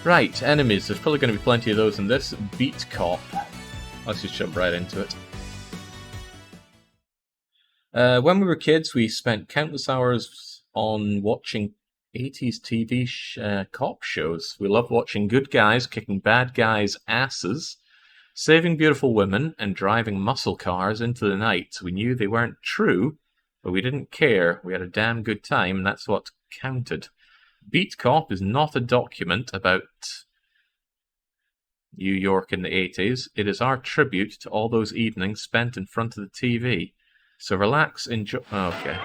Right, enemies. There's probably going to be plenty of those in this. Beat Cop. Let's just jump right into it. When we were kids, we spent countless hours on watching 80s TV cop shows. We loved watching good guys kicking bad guys' asses, saving beautiful women, and driving muscle cars into the night. We knew they weren't true, but we didn't care. We had a damn good time, and that's what counted. Beat Cop is not a document about New York in the 80s. It is our tribute to all those evenings spent in front of the TV. So relax, enjoy. Oh, okay.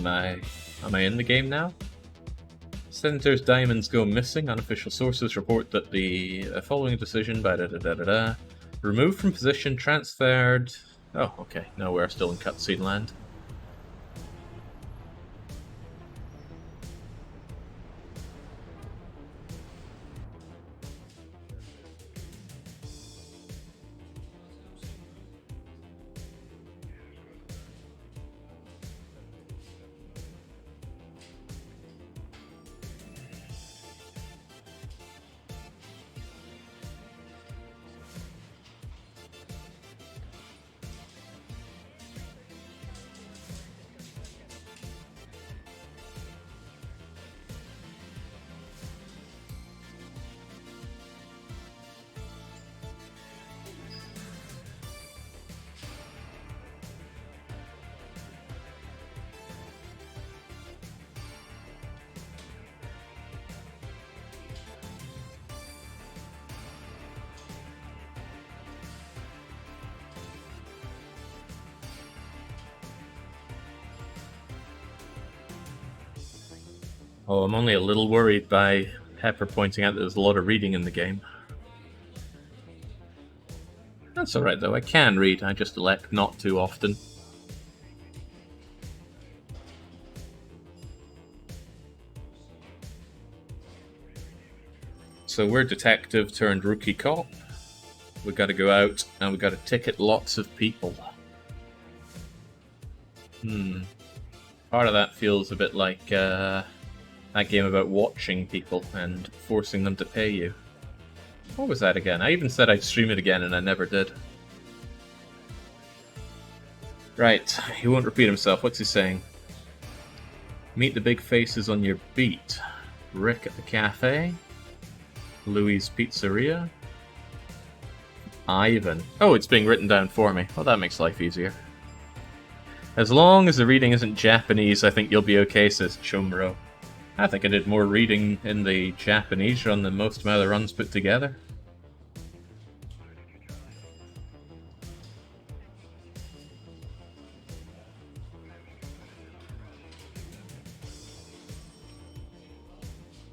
Am I in the game now? Senator's diamonds go missing. Unofficial sources report that the following decision by removed from position, transferred. Oh, okay. No, we're still in cutscene land. Oh, I'm only a little worried by Pepper pointing out that there's a lot of reading in the game. That's alright though, I can read, I just elect not to often. So we're detective turned rookie cop. We gotta go out and we gotta ticket lots of people. Part of that feels a bit like that game about watching people and forcing them to pay you. What was that again? I even said I'd stream it again and I never did. Right, he won't repeat himself. What's he saying? Meet the big faces on your beat. Rick at the cafe. Louis' Pizzeria. Ivan. Oh, it's being written down for me. Well, that makes life easier. As long as the reading isn't Japanese, I think you'll be okay, says Chomro. I think I did more reading in the Japanese run than most of my other runs put together.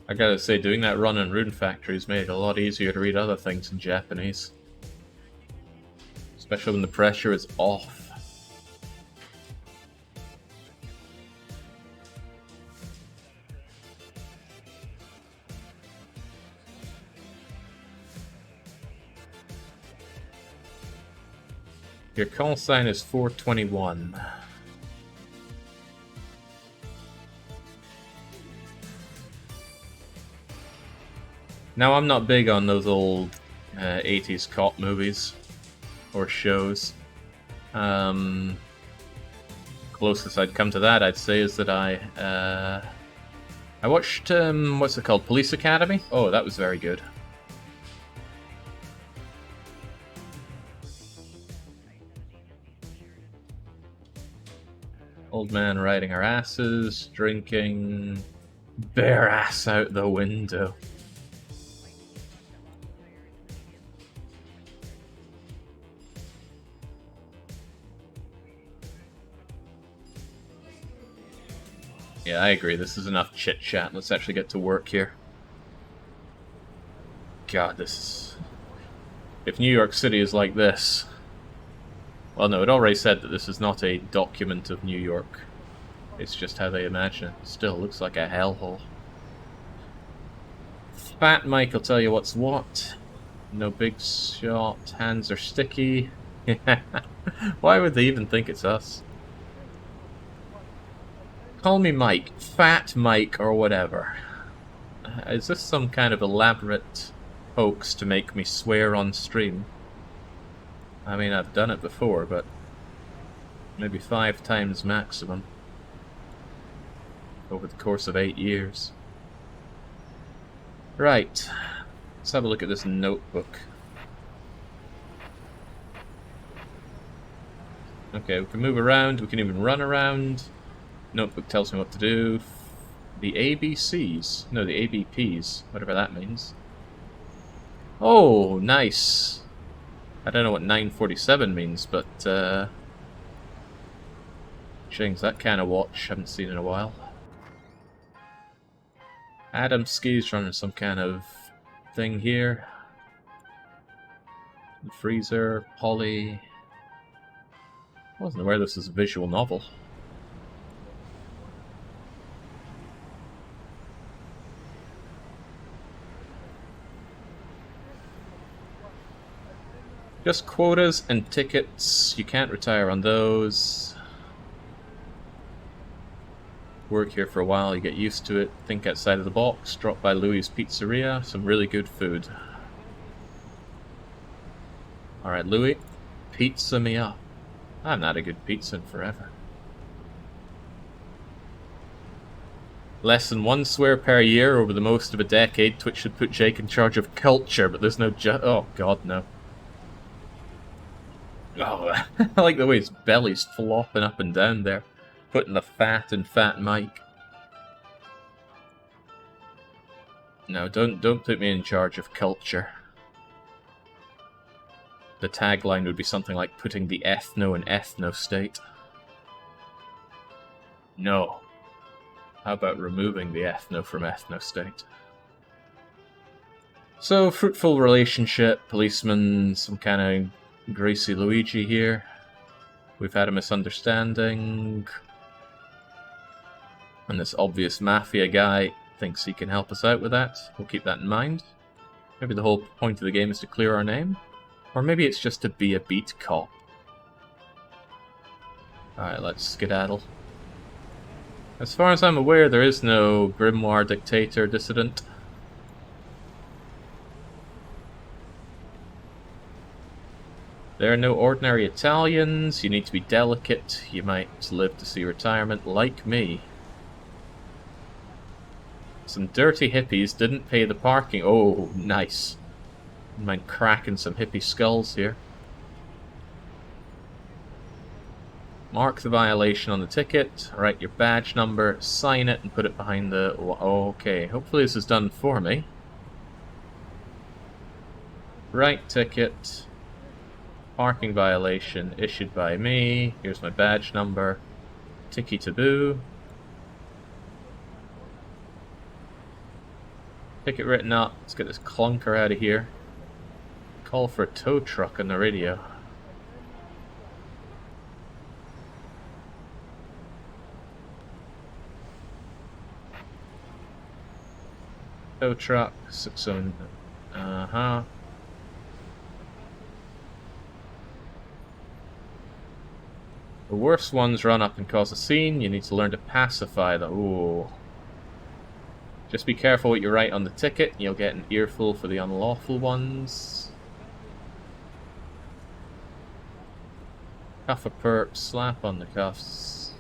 I gotta say, doing that run in Rune Factory's made it a lot easier to read other things in Japanese. Especially when the pressure is off. Your call sign is 421. Now, I'm not big on those old 80s cop movies or shows. Closest I'd come to that, I'd say, is that I watched, what's it called, Police Academy? Oh, that was very good. Old man riding our asses, drinking, bare ass out the window. Yeah, I agree. This is enough chit-chat. Let's actually get to work here. God, this is... If New York City is like this... Well, no, it already said that this is not a document of New York. It's just how they imagine it. Still looks like a hellhole. Fat Mike will tell you what's what. No big shot. Hands are sticky. Why would they even think it's us? Call me Mike. Fat Mike or whatever. Is this some kind of elaborate hoax to make me swear on stream? I mean, I've done it before, but maybe 5 times maximum over the course of 8 years. Right, let's have a look at this notebook. Okay, we can move around, we can even run around. Notebook tells me what to do. The ABCs, no, the ABPs, whatever that means. Oh, nice. I don't know what 947 means, but Ching's that kind of watch I haven't seen in a while. Adam Ski's running some kind of thing here. The freezer, Polly. I wasn't aware this was a visual novel. Just quotas and tickets. You can't retire on those. Work here for a while, you get used to it. Think outside of the box. Drop by Louis' Pizzeria. Some really good food. Alright, Louis. Pizza me up. I haven't had a good pizza in forever. Less than 1 swear per year over the most of a decade. Twitch should put Jake in charge of culture, but there's no oh god, no. Oh, I like the way his belly's flopping up and down there, putting the fat in Fat Mike. No, don't put me in charge of culture. The tagline would be something like putting the ethno in ethno state. No. How about removing the ethno from ethno state? So, fruitful relationship, policeman, some kind of Greasy Luigi here. We've had a misunderstanding. And this obvious mafia guy thinks he can help us out with that. We'll keep that in mind. Maybe the whole point of the game is to clear our name. Or maybe it's just to be a beat cop. Alright, let's skedaddle. As far as I'm aware, there is no Grimoire Dictator dissident. There are no ordinary Italians, you need to be delicate, you might live to see retirement, like me. Some dirty hippies didn't pay the parking. Oh, nice. Wouldn't mind cracking some hippie skulls here. Mark the violation on the ticket, write your badge number, sign it, and put it behind the... Okay, hopefully this is done for me. Right ticket. Parking violation issued by me. Here's my badge number. Ticky taboo. Ticket written up. Let's get this clunker out of here. Call for a tow truck on the radio. Tow truck, 609. Uh-huh. The worst ones run up and cause a scene. You need to learn to pacify them. Ooh. Just be careful what you write on the ticket. You'll get an earful for the unlawful ones. Cuff a perp, slap on the cuffs.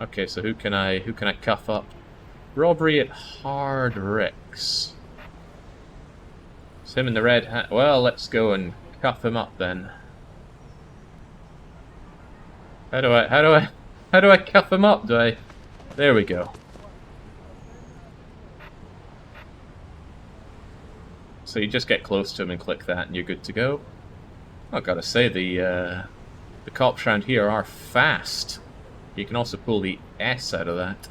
Okay, so who can I cuff up? Robbery at Hard Ricks. It's him in the red hat. Well, let's go and cuff him up then. How do I cuff him up? There we go. So you just get close to him and click that and you're good to go. I've got to say, the cops around here are fast. You can also pull the S out of that.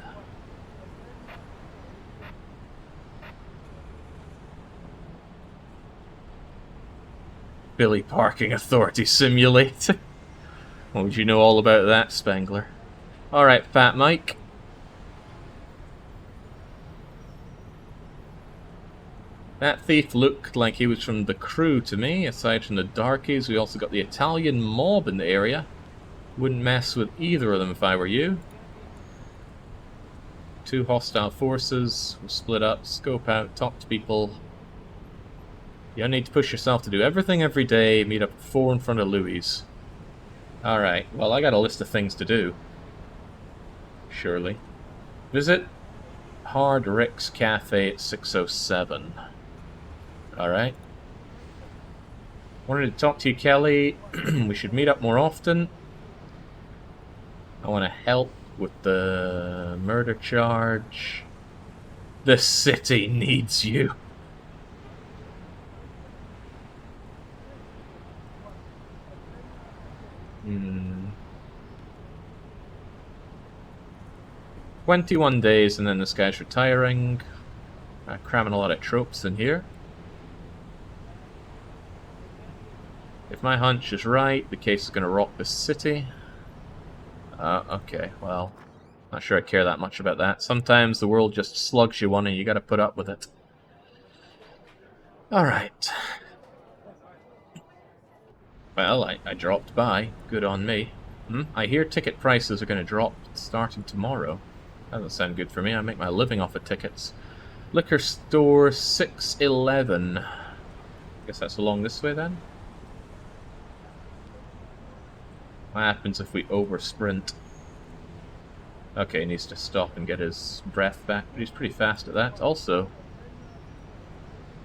Billy Parking Authority Simulator. What would you know all about that, Spengler? Alright, Fat Mike. That thief looked like he was from the crew to me. Aside from the darkies, we also got the Italian mob in the area. Wouldn't mess with either of them if I were you. 2 hostile forces. We'll split up, scope out, talk to people. You need to push yourself to do everything every day. Meet up at 4 in front of Louis. Alright, well I got a list of things to do. Surely. Visit Hard Rick's Cafe at 6:07. Alright. Wanted to talk to you, Kelly. We should meet up more often. I want to help with the murder charge. The city needs you. Hmm. 21 days and then this guy's retiring. Cramming a lot of tropes in here. If my hunch is right, the case is going to rock this city. Okay, well, not sure I care that much about that. Sometimes the world just slugs you one and you gotta put up with it. Alright. Well, I dropped by. Good on me. I hear ticket prices are gonna drop starting tomorrow. That doesn't sound good for me. I make my living off of tickets. Liquor store 611. Guess that's along this way then? What happens if we over-sprint? Okay, he needs to stop and get his breath back, but he's pretty fast at that. Also,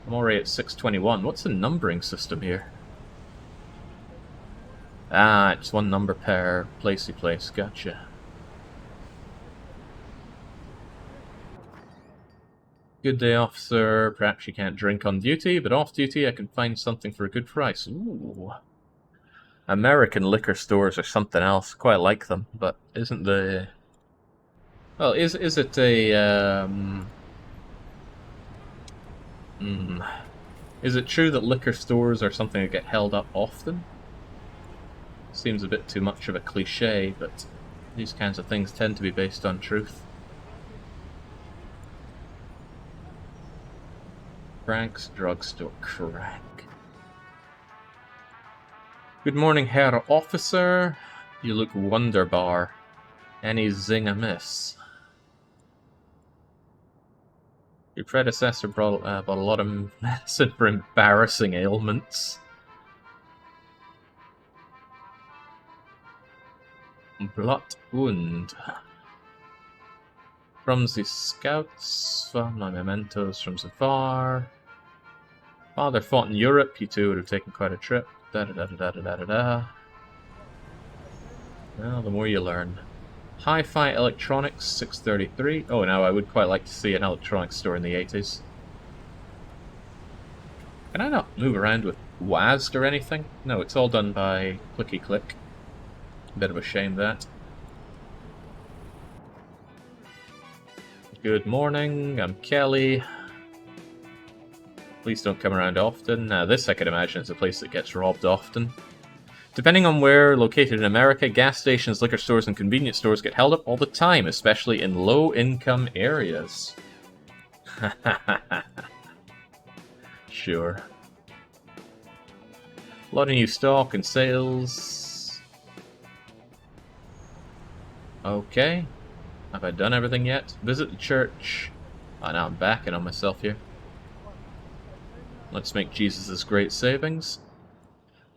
I'm already at 621. What's the numbering system here? Ah, it's 1 number per place you place. Gotcha. Good day, officer. Perhaps you can't drink on duty, but off duty I can find something for a good price. Ooh. American liquor stores are something else. Quite like them, but isn't the... Well, is it a... Is it true that liquor stores are something that get held up often? Seems a bit too much of a cliche, but these kinds of things tend to be based on truth. Frank's Drugstore. Crack. Good morning, Herr Officer. You look wonderbar. Any zing amiss? Your predecessor bought a lot of medicine for embarrassing ailments. Blot wound. From the scouts, found my mementos from Zafar. Father fought in Europe. You two would have taken quite a trip. Da da da da da da da da. Well, the more you learn. Hi-Fi Electronics, 633. Oh, now I would quite like to see an electronics store in the 80s. Can I not move around with WASD or anything? No, it's all done by clicky-click. Bit of a shame, that. Good morning, I'm Kelly. Please don't come around often. Now, this I can imagine is a place that gets robbed often. Depending on where located in America, gas stations, liquor stores, and convenience stores get held up all the time, especially in low-income areas. Sure. A lot of new stock and sales. Okay. Have I done everything yet? Visit the church. Oh, now I'm backing on myself here. Let's make Jesus' great savings.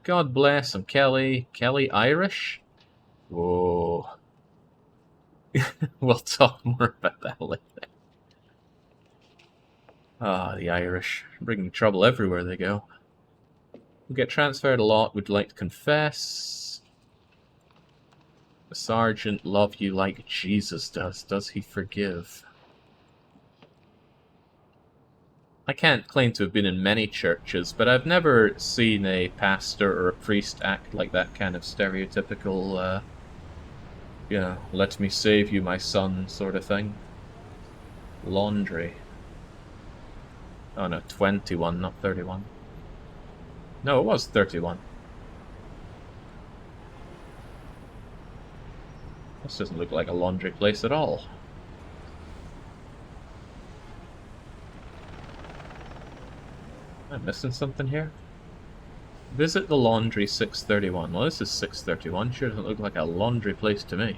God bless. I'm Kelly. Kelly Irish? Whoa. We'll talk more about that later. Ah, the Irish. Bringing trouble everywhere they go. We get transferred a lot. Would like to confess. The sergeant love you like Jesus does. Does he forgive? I can't claim to have been in many churches, but I've never seen a pastor or a priest act like that kind of stereotypical, let me save you, my son, sort of thing. Laundry. Oh no, 21, not 31. No, it was 31. This doesn't look like a laundry place at all. Am I missing something here? Visit the laundry 631. Well, this is 631. Sure doesn't look like a laundry place to me.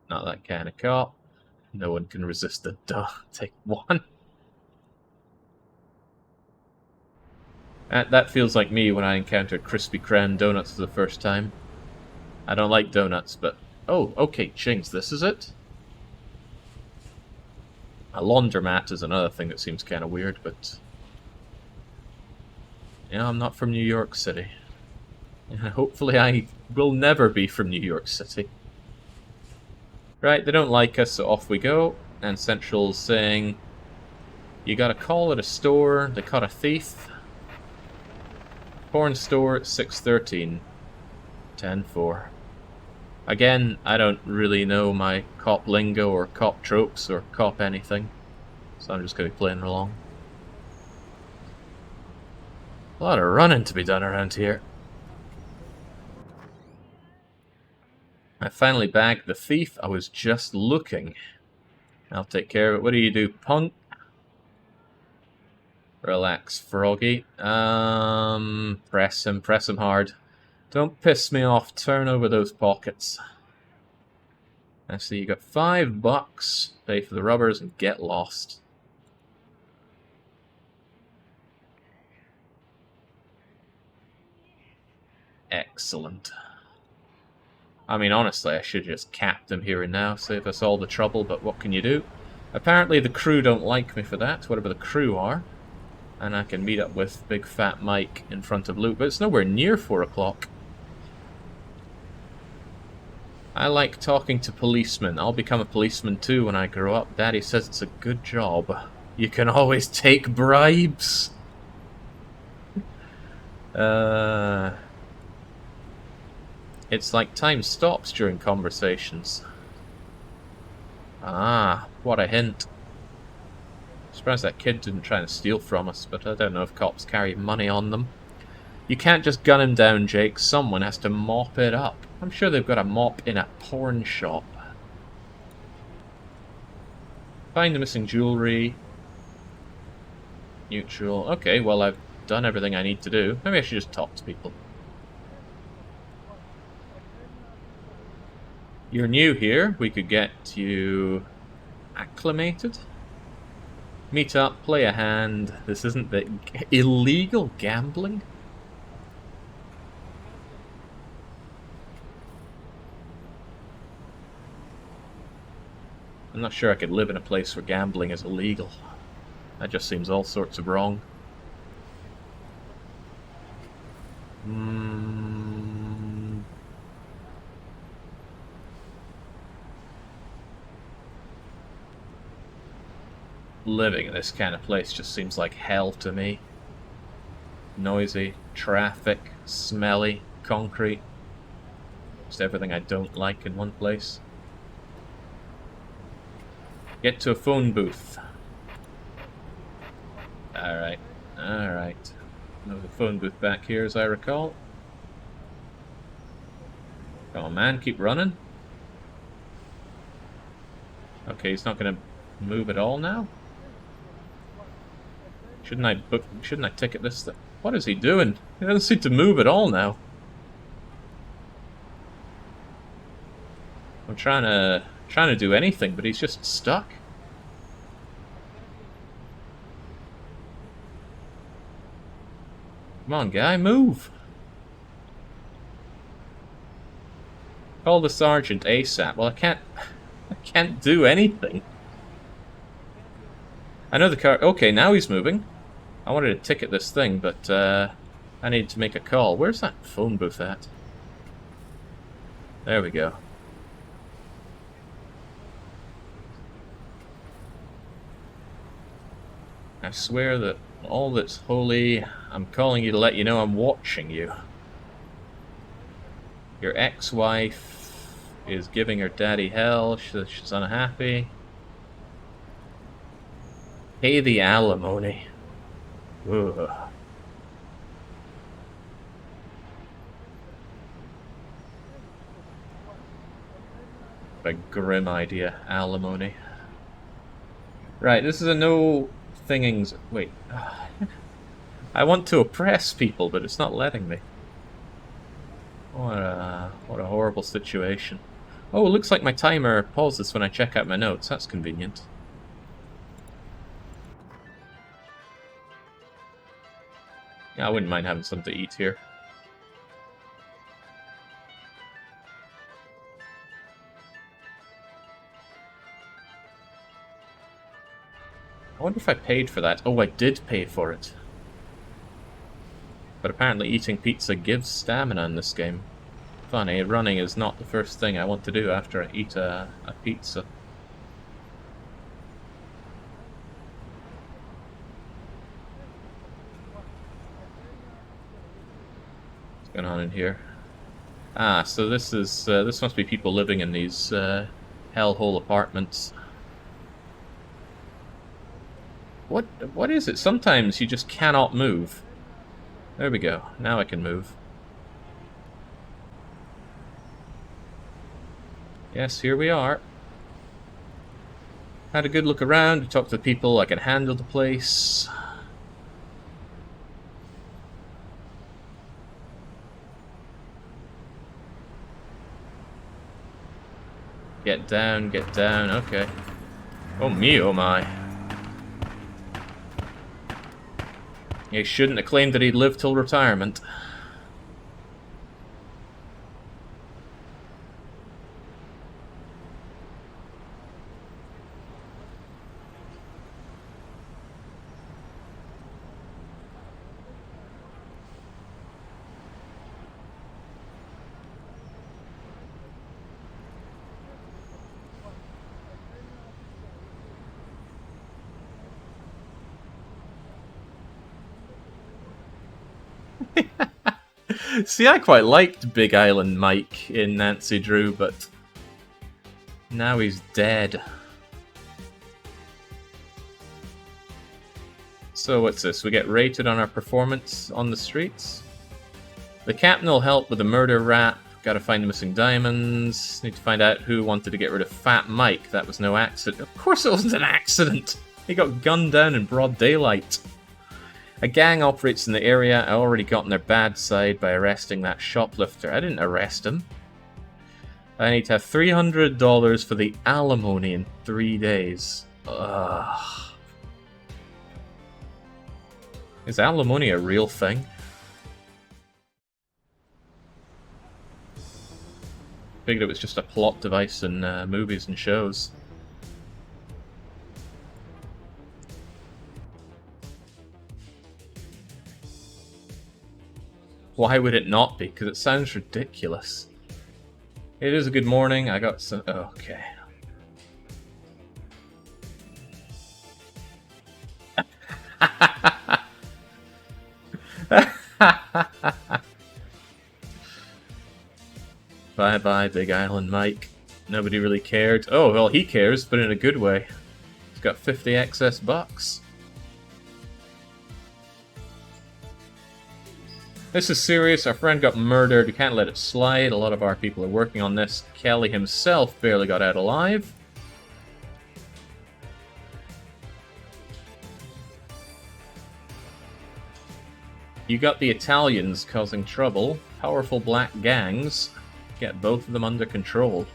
Not that kind of cop. No one can resist the duh. Take one. That feels like me when I encountered Krispy Kreme donuts for the first time. I don't like donuts, but... Oh, okay, Chings, this is it? A laundromat is another thing that seems kind of weird, but... Yeah, I'm not from New York City. Hopefully I will never be from New York City. Right, they don't like us, so off we go. And Central's saying... You got a call at a store, they caught a thief. Porn store at 6:13. 10-4. Again, I don't really know my cop lingo or cop tropes or cop anything, so I'm just going to be playing along. A lot of running to be done around here. I finally bagged the thief. I was just looking. I'll take care of it. What do you do, punk? Relax, Froggy. Press him hard. Don't piss me off. Turn over those pockets. I see you got $5. Pay for the rubbers and get lost. Excellent. I mean, honestly, I should just cap them here and now, save us all the trouble, but what can you do? Apparently the crew don't like me for that, whatever the crew are. And I can meet up with Big Fat Mike in front of Luke, but it's nowhere near 4 o'clock. I like talking to policemen. I'll become a policeman too when I grow up. Daddy says it's a good job. You can always take bribes. It's like time stops during conversations. Ah, what a hint. Surprised that kid didn't try to steal from us, but I don't know if cops carry money on them. You can't just gun him down, Jake. Someone has to mop it up. I'm sure they've got a mop in a porn shop. Find the missing jewelry. Neutral. Okay, well, I've done everything I need to do. Maybe I should just talk to people. You're new here. We could get you acclimated. Meet up, play a hand. This isn't the illegal gambling? I'm not sure I could live in a place where gambling is illegal. That just seems all sorts of wrong. Living in this kind of place just seems like hell to me. Noisy, traffic, smelly, concrete. Just everything I don't like in one place. Get to a phone booth. Alright, alright. There's a phone booth back here as I recall. Come on, man, keep running. Okay, he's not gonna move at all now? Shouldn't I ticket this thing? What is he doing? He doesn't seem to move at all now. I'm trying to do anything, but he's just stuck. Come on, guy, move! Call the sergeant ASAP. Well, I can't do anything. I know the car... Okay, now he's moving. I wanted to ticket this thing, but I need to make a call. Where's that phone booth at? There we go. I swear that all that's holy, I'm calling you to let you know I'm watching you. Your ex-wife is giving her daddy hell. She's unhappy. Pay the alimony. Ugh. What a grim idea, alimony. Right, this is a no thingings. Wait. I want to oppress people, but it's not letting me. What a horrible situation. Oh, it looks like my timer pauses when I check out my notes. That's convenient. Yeah, I wouldn't mind having something to eat here. I wonder if I paid for that. Oh, I did pay for it. But apparently eating pizza gives stamina in this game. Funny, running is not the first thing I want to do after I eat a pizza. What's going on in here? Ah, so this is this must be people living in these hellhole apartments. What is it? Sometimes you just cannot move. There we go. Now I can move. Yes, here we are. Had a good look around, talked to the people, I can handle the place. Get down, okay. Oh me, oh my. He shouldn't have claimed that he'd live till retirement. See, I quite liked Big Island Mike in Nancy Drew, but now he's dead. So what's this? We get rated on our performance on the streets? The captain will help with the murder rap. Gotta find the missing diamonds. Need to find out who wanted to get rid of Fat Mike. That was no accident. Of course it wasn't an accident! He got gunned down in broad daylight. A gang operates in the area. I already got on their bad side by arresting that shoplifter. I didn't arrest him. I need to have $300 for the alimony in 3 days. Ugh. Is alimony a real thing? Figured it was just a plot device in movies and shows. Why would it not be? Because it sounds ridiculous. It is a good morning. I got some... Okay. Bye-bye, Big Island Mike. Nobody really cared. Oh, well, he cares, but in a good way. He's got 50 excess bucks. This is serious. Our friend got murdered. We can't let it slide. A lot of our people are working on this. Kelly himself barely got out alive. You got the Italians causing trouble. Powerful black gangs. Get both of them under control.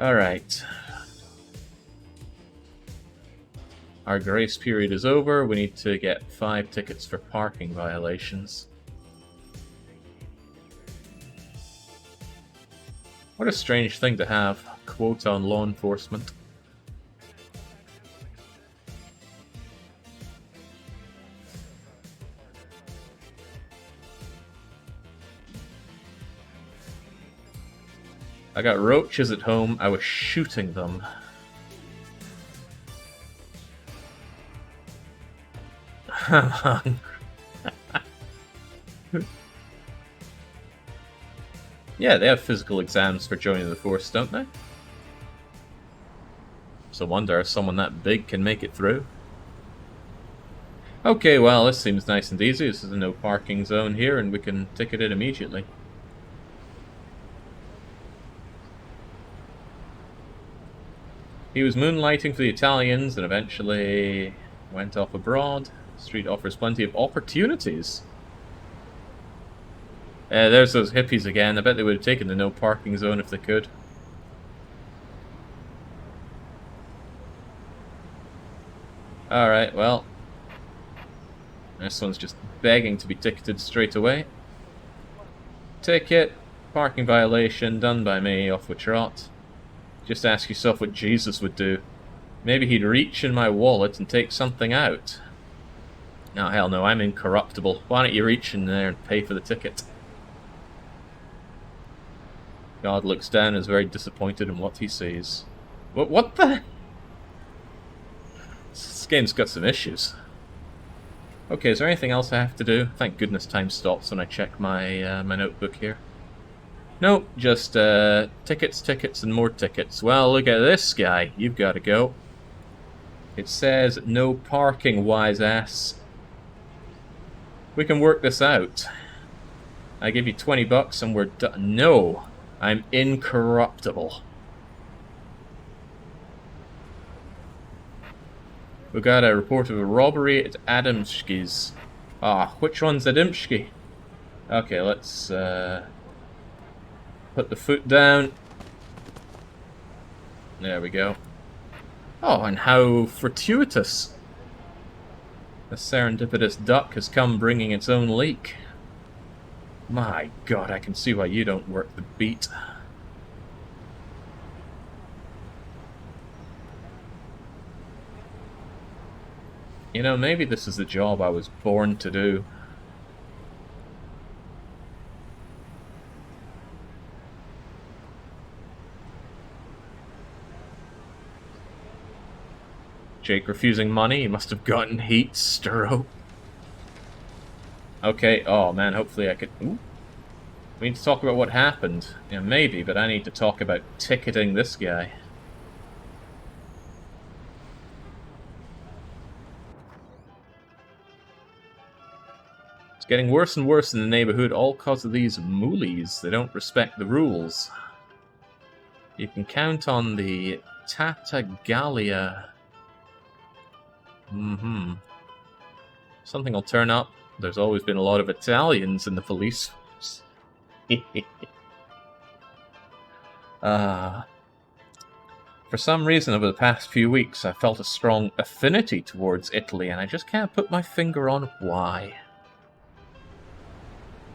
Alright. Our grace period is over. We need to get 5 tickets for parking violations. What a strange thing to have. Quota on law enforcement. I got roaches at home. I was shooting them. Yeah, they have physical exams for joining the force, don't they? So I wonder if someone that big can make it through. Okay, well, this seems nice and easy. This is a no parking zone here, and we can ticket it immediately. He was moonlighting for the Italians and eventually went off abroad. The street offers plenty of opportunities. There's those hippies again. I bet they would have taken the no parking zone if they could. Alright, well. This one's just begging to be ticketed straight away. Ticket, parking violation, done by me, off with trot. Just ask yourself what Jesus would do. Maybe he'd reach in my wallet and take something out. No, hell no, I'm incorruptible. Why don't you reach in there and pay for the ticket? God looks down and is very disappointed in what he sees. What the? This game's got some issues. Okay, is there anything else I have to do? Thank goodness time stops when I check my my notebook here. Nope, just tickets, tickets, and more tickets. Well, look at this guy. You've got to go. It says no parking, wise ass. We can work this out. I give you 20 bucks and we're done. No, I'm incorruptible. We got a report of a robbery at Adamski's. Ah, which one's Adamski? Okay, let's put the foot down. There we go. Oh, and how fortuitous. The serendipitous duck has come bringing its own leak. My God, I can see why you don't work the beat. You know, maybe this is the job I was born to do. Jake refusing money, he must have gotten heat stroke. Okay, oh man, hopefully I could... Ooh. We need to talk about what happened. Yeah, maybe, but I need to talk about ticketing this guy. It's getting worse and worse in the neighborhood, all because of these moolies. They don't respect the rules. You can count on the Tatagalia. Something will turn up. There's always been a lot of Italians in the police force. For some reason over the past few weeks I felt a strong affinity towards Italy and I just can't put my finger on why.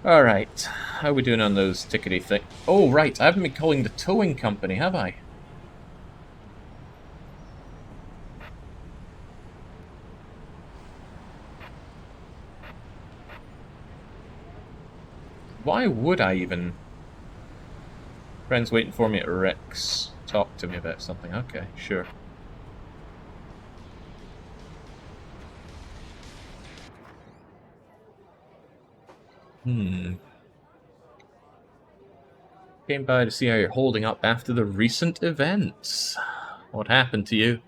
Alright, how are we doing on those tickety things? Oh right, I haven't been calling the towing company, have I? Why would I even? Friends waiting for me at Rex. Talk to me about something. Okay, sure. Came by to see how you're holding up after the recent events. What happened to you?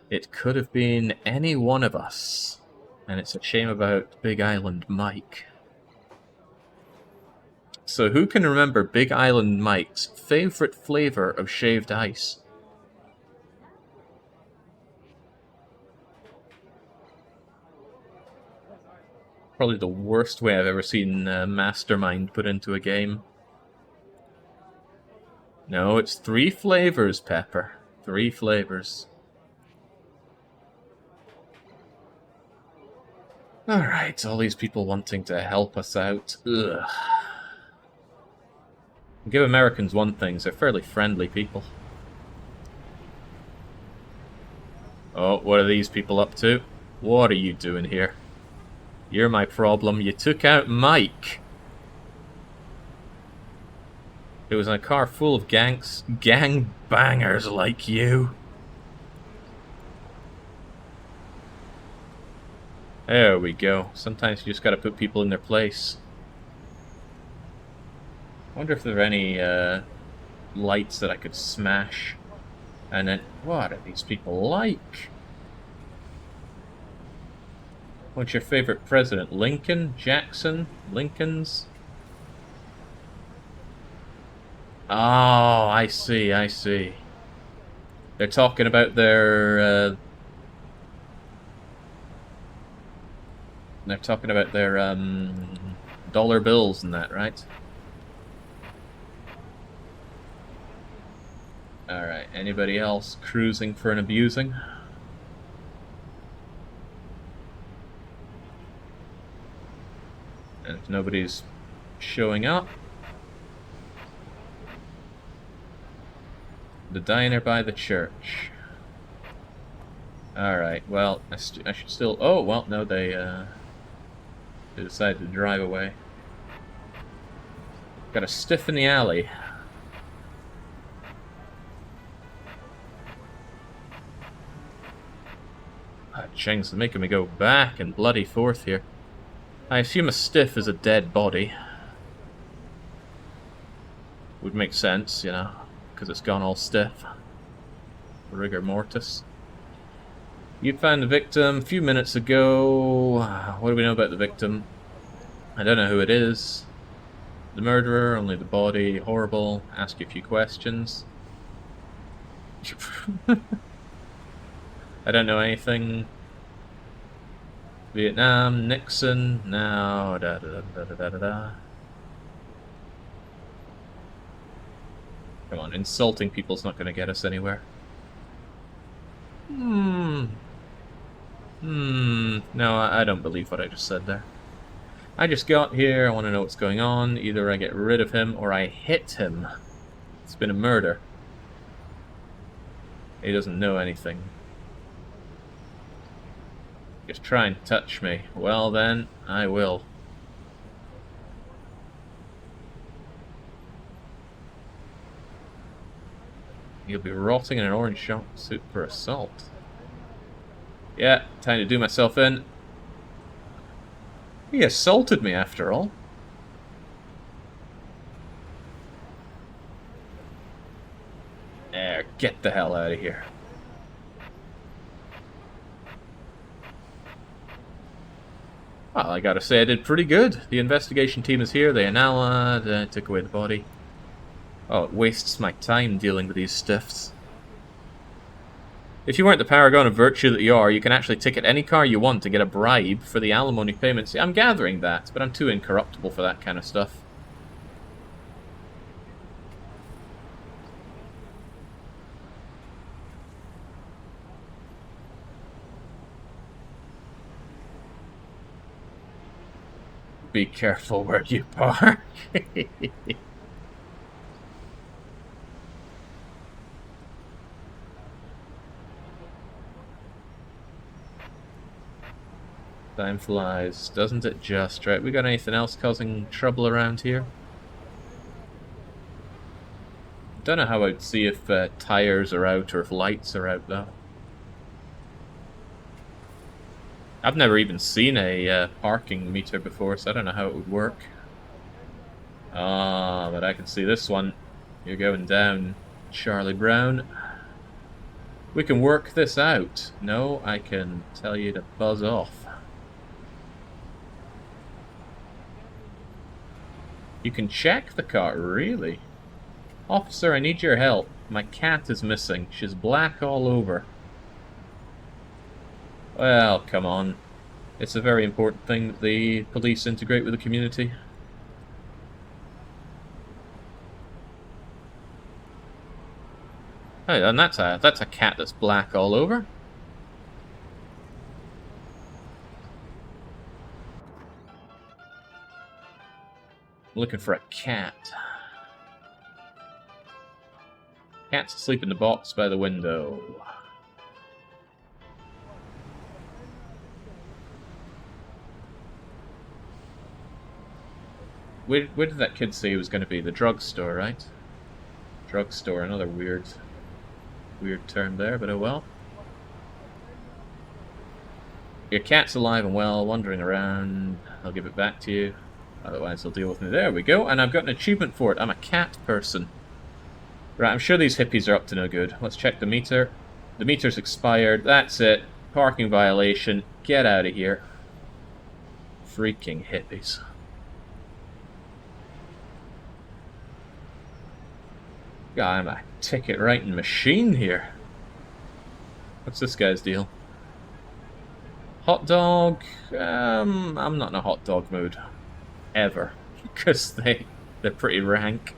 It could have been any one of us. And it's a shame about Big Island Mike. So who can remember Big Island Mike's favorite flavor of shaved ice? Probably the worst way I've ever seen Mastermind put into a game. No, it's 3 flavors, Pepper. 3 flavors. Alright, all these people wanting to help us out. Ugh. Give Americans one thing, they're fairly friendly people. Oh, what are these people up to? What are you doing here? You're my problem. You took out Mike. It was in a car full of gang bangers like you. There we go. Sometimes you just gotta put people in their place. I wonder if there are any lights that I could smash. And then, what are these people like? What's your favorite president? Lincoln? Jackson? Lincoln's? Oh, I see, I see. They're talking about their, dollar bills and that, right? Alright, anybody else cruising for an abusing? And if nobody's showing up, the diner by the church. Alright, well, I should still... Oh, well, no, they decided to drive away. Got a stiff in the alley. Cheng's making me go back and bloody forth here. I assume a stiff is a dead body. Would make sense, you know, because it's gone all stiff. Rigor mortis. You found the victim a few minutes ago. What do we know about the victim? I don't know who it is. The murderer, only the body. Horrible. Ask you a few questions. I don't know anything. Vietnam, Nixon, no, da da da da da da da. Come on, insulting people's not going to get us anywhere. No, I don't believe what I just said there. I just got here, I want to know what's going on. Either I get rid of him or I hit him. It's been a murder. He doesn't know anything. Just try and touch me. Well then, I will. You'll be rotting in an orange jumpsuit for assault. Yeah, time to do myself in. He assaulted me after all. There, get the hell out of here. Well, I gotta say I did pretty good. The investigation team is here, they now took away the body. Oh, it wastes my time dealing with these stiffs. If you weren't the paragon of virtue that you are, you can actually ticket any car you want to get a bribe for the alimony payments. I'm gathering that, but I'm too incorruptible for that kind of stuff. Be careful where you park. Time flies, doesn't it just? Right, we got anything else causing trouble around here? Don't know how I'd see if tires are out or if lights are out, though. I've never even seen a parking meter before, so I don't know how it would work. Ah, but I can see this one. You're going down, Charlie Brown. We can work this out. No, I can tell you to buzz off. You can check the car, really? Officer, I need your help. My cat is missing. She's black all over. Well, come on. It's a very important thing that the police integrate with the community. Hey, and that's a cat that's black all over. Looking for a cat. Cat's asleep in the box by the window. Where did that kid say he was going to be? The drugstore, right? Drugstore, another weird term there, but oh well. Your cat's alive and well, wandering around. I'll give it back to you. Otherwise, they'll deal with me. There we go, and I've got an achievement for it. I'm a cat person. Right, I'm sure these hippies are up to no good. Let's check the meter. The meter's expired. That's it. Parking violation. Get out of here. Freaking hippies. God, I'm a ticket writing machine here. What's this guy's deal? Hot dog? I'm not in a hot dog mood. Ever. Because they're pretty rank.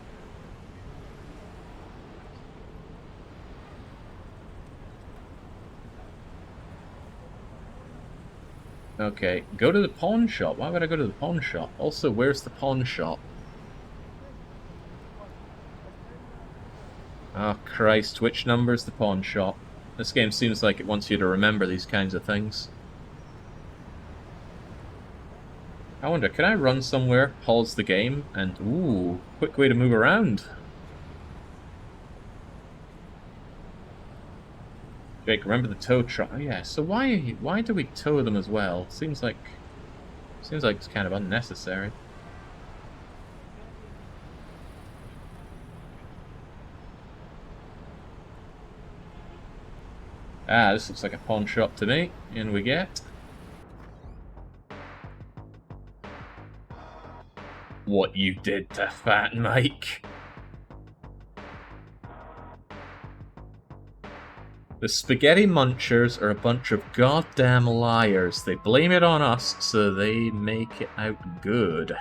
Okay, go to the pawn shop. Why would I go to the pawn shop? Also, where's the pawn shop? Oh, Christ, which number's the pawn shop? This game seems like it wants you to remember these kinds of things. I wonder, can I run somewhere, pause the game, and... Ooh, quick way to move around. Jake, remember the tow truck? Oh, yeah, so why do we tow them as well? Seems like it's kind of unnecessary. Ah, this looks like a pawn shop to me. In we get. What you did to Fat Mike. The Spaghetti Munchers are a bunch of goddamn liars. They blame it on us, so they make it out good.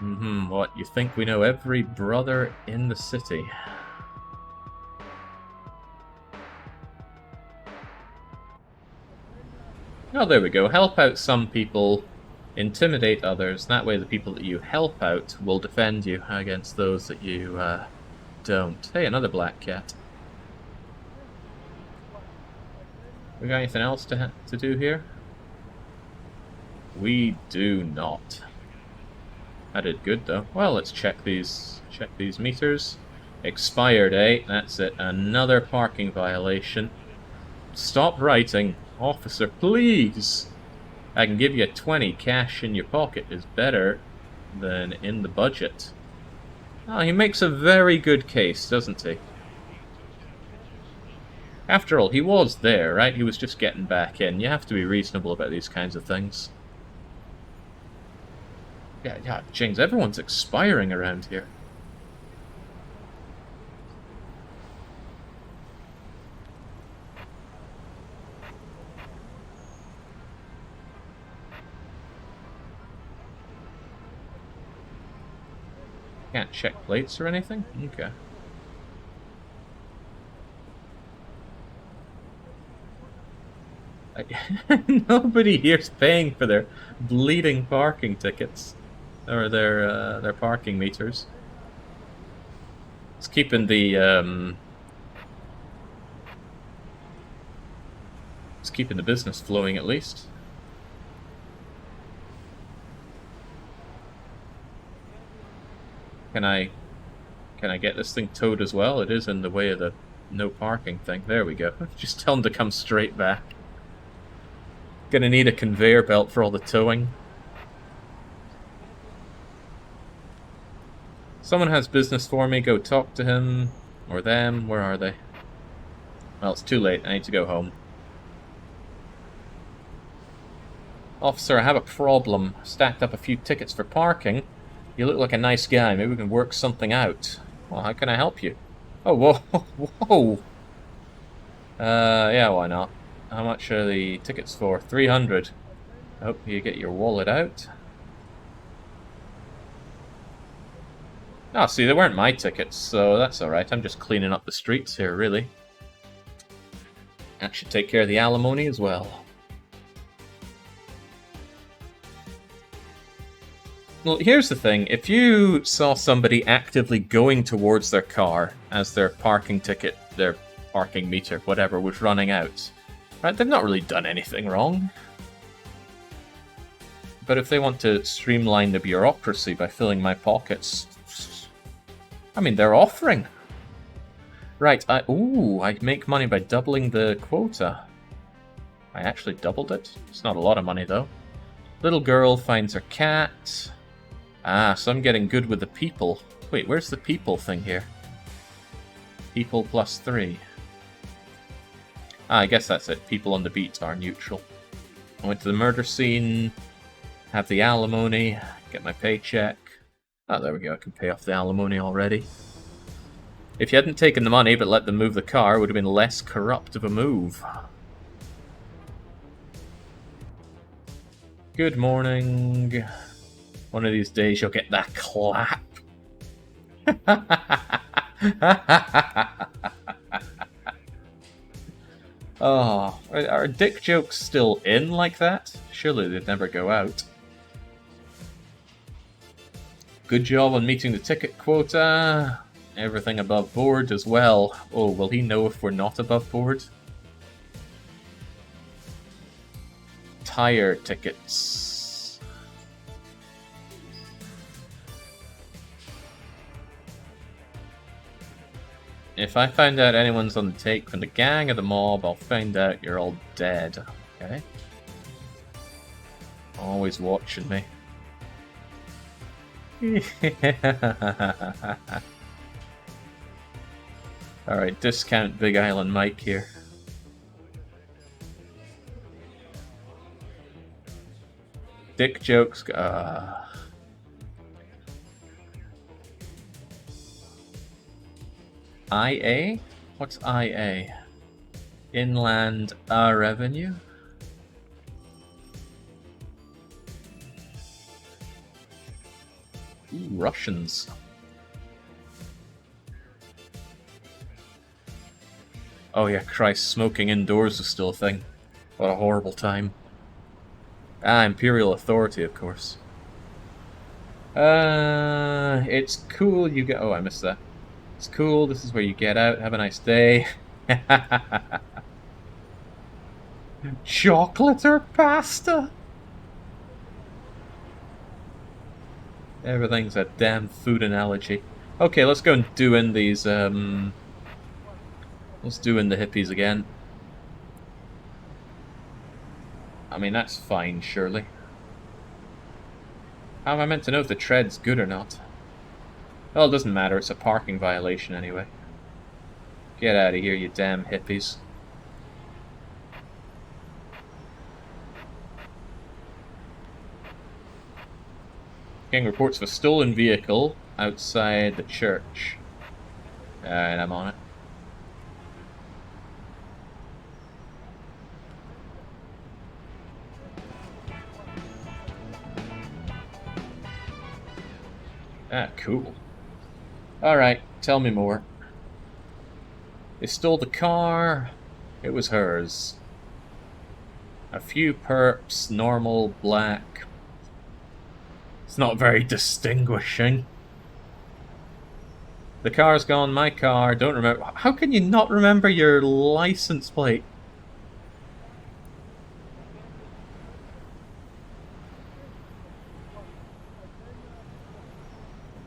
What, you think we know every brother in the city? Oh, there we go. Help out some people, intimidate others. That way the people that you help out will defend you against those that you don't. Hey, another black cat. We got anything else to do here? We do not. I did good though. Well, let's check these meters. Expired, eh? That's it. Another parking violation. Stop writing. Officer, please! I can give you 20. Cash in your pocket is better than in the budget. Oh, he makes a very good case, doesn't he? After all, he was there, right? He was just getting back in. You have to be reasonable about these kinds of things. Yeah, James, everyone's expiring around here. Can't check plates or anything? Okay. Nobody here's paying for their bleeding parking tickets. Or their parking meters. It's keeping the, it's keeping the business flowing at least. Can I get this thing towed as well? It is in the way of the no parking thing. There we go. Just tell them to come straight back. Gonna need a conveyor belt for all the towing. Someone has business for me. Go talk to him. Or them. Where are they? Well, it's too late. I need to go home. Officer, I have a problem. Stacked up a few tickets for parking. You look like a nice guy. Maybe we can work something out. Well, how can I help you? Oh, whoa. Whoa. Yeah, why not? How much are the tickets for? 300. I hope you get your wallet out. Oh, see, they weren't my tickets, so that's alright. I'm just cleaning up the streets here, really. That should take care of the alimony as well. Well, here's the thing. If you saw somebody actively going towards their car as their parking ticket, their parking meter, whatever, was running out, right, they've not really done anything wrong. But if they want to streamline the bureaucracy by filling my pockets, I mean, they're offering. Right, I make money by doubling the quota. I actually doubled it. It's not a lot of money, though. Little girl finds her cat. Ah, so I'm getting good with the people. Wait, where's the people thing here? People +3. Ah, I guess that's it. People on the beat are neutral. I went to the murder scene, have the alimony, get my paycheck. Oh, there we go. I can pay off the alimony already. If you hadn't taken the money but let them move the car, it would have been less corrupt of a move. Good morning. One of these days you'll get that clap. Oh, are dick jokes still in like that? Surely they'd never go out. Good job on meeting the ticket quota. Everything above board as well. Oh, will he know if we're not above board? Tire tickets. If I find out anyone's on the take from the gang or the mob, I'll find out you're all dead. Okay? Always watching me. Alright, discount Big Island Mike here. Dick jokes. IA? What's IA? Inland revenue? Ooh, Russians. Oh yeah, Christ, smoking indoors is still a thing. What a horrible time. Ah, Imperial Authority, of course. It's cool you get... Oh, I missed that. It's cool, this is where you get out, have a nice day. Chocolate or pasta? Everything's a damn food analogy. Okay, let's go and do in these, let's do in the hippies again. I mean, that's fine, surely. How am I meant to know if the tread's good or not? Well, it doesn't matter, it's a parking violation anyway. Get out of here, you damn hippies. Getting reports of a stolen vehicle outside the church. Alright, I'm on it. Ah, cool. Alright, tell me more. They stole the car. It was hers. A few perps, normal, black. It's not very distinguishing. The car's gone, my car, don't remember. How can you not remember your license plate?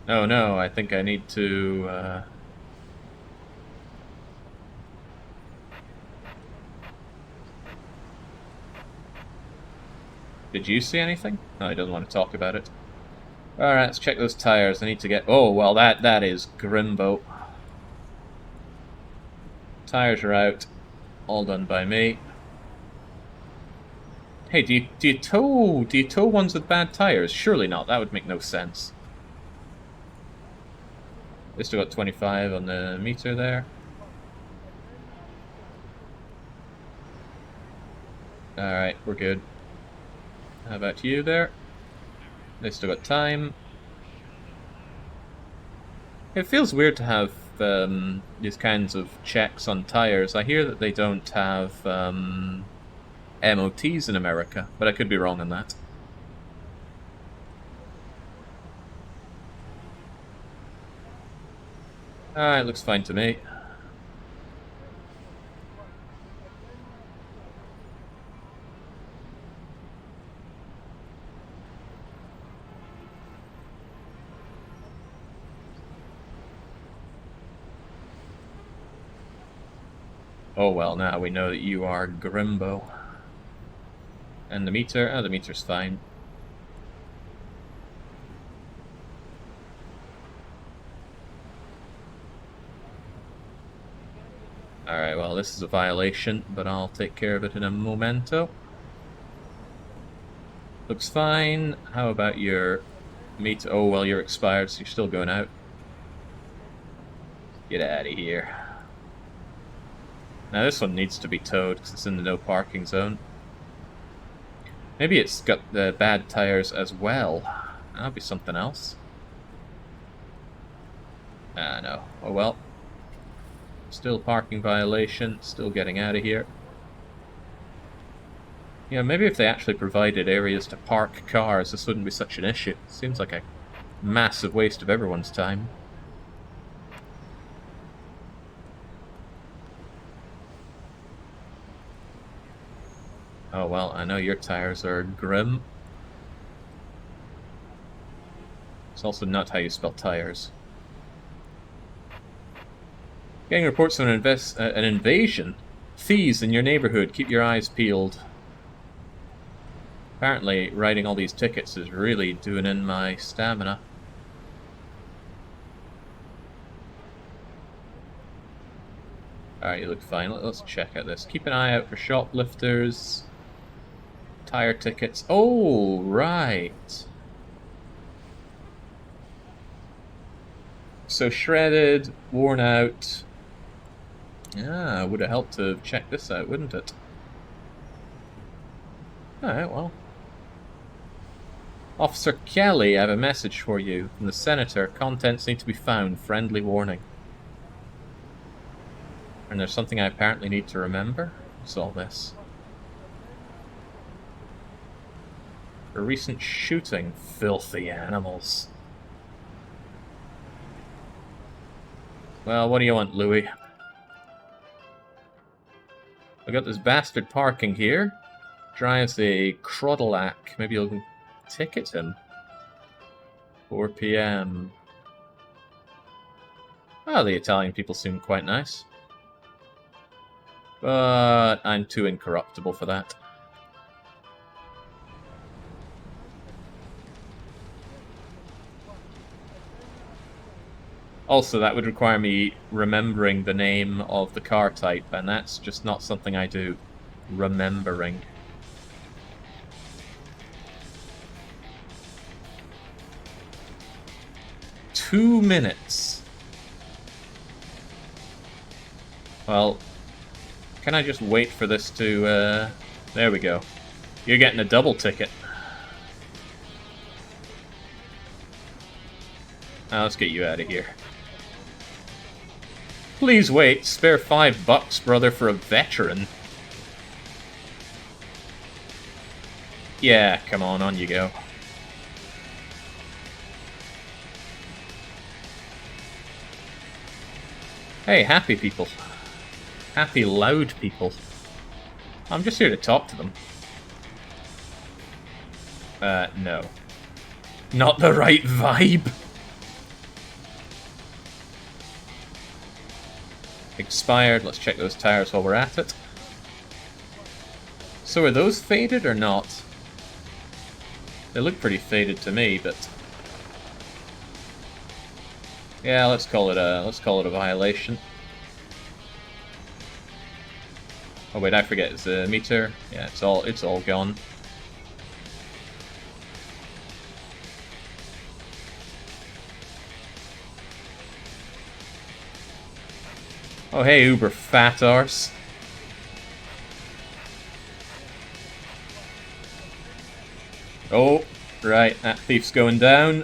Oh no, I think I need to, Did you see anything? No, he doesn't want to talk about it. Alright, let's check those tires. I need to get... Oh, well, that is Grimbo. Tires are out. All done by me. Hey, do you tow ones with bad tires? Surely not. That would make no sense. They still got 25 on the meter there. Alright, we're good. How about you there? They still got time. It feels weird to have these kinds of checks on tires. I hear that they don't have MOTs in America, but I could be wrong on that. Alright, looks fine to me. Oh well, now we know that you are Grimbo. And the meter? Oh, the meter's fine. Alright, well, this is a violation, but I'll take care of it in a momento. Looks fine. How about your meter? Oh, well, you're expired, so you're still going out. Get out of here. Now, this one needs to be towed because it's in the no parking zone. Maybe it's got the bad tires as well. That'll be something else. Ah, no. Oh well. Still parking violation, still getting out of here. Yeah, maybe if they actually provided areas to park cars, this wouldn't be such an issue. Seems like a massive waste of everyone's time. Oh well, I know your tires are grim. It's also not how you spell tires. Getting reports of an invasion. Thieves in your neighborhood, keep your eyes peeled. Apparently, writing all these tickets is really doing in my stamina. Alright, you look fine. Let's check out this. Keep an eye out for shoplifters. Tire tickets. Oh, right. So shredded, worn out. Yeah, would have helped to check this out, wouldn't it? Alright, well. Officer Kelly, I have a message for you from the Senator. Contents need to be found. Friendly warning. And there's something I apparently need to remember? What's all this? A recent shooting. Filthy animals. Well, what do you want, Louis? I got this bastard parking here. Drives a Crodelac. Maybe you'll ticket him. 4 PM. Oh, the Italian people seem quite nice. But I'm too incorruptible for that. Also, that would require me remembering the name of the car type, and that's just not something I do. Remembering. Two minutes. Well, can I just wait for this to, there we go. You're getting a double ticket. Now let's get you out of here. Please wait, spare $5, brother, for a veteran. Yeah, come on you go. Hey, happy people. Happy, loud people. I'm just here to talk to them. No. Not the right vibe. Expired. Let's check those tires while we're at it. So are those faded or not? They look pretty faded to me, but yeah, let's call it a violation. Oh wait, I forget. It's the meter. Yeah, it's all gone. Oh hey, Uber fat arse. Oh, right, that thief's going down.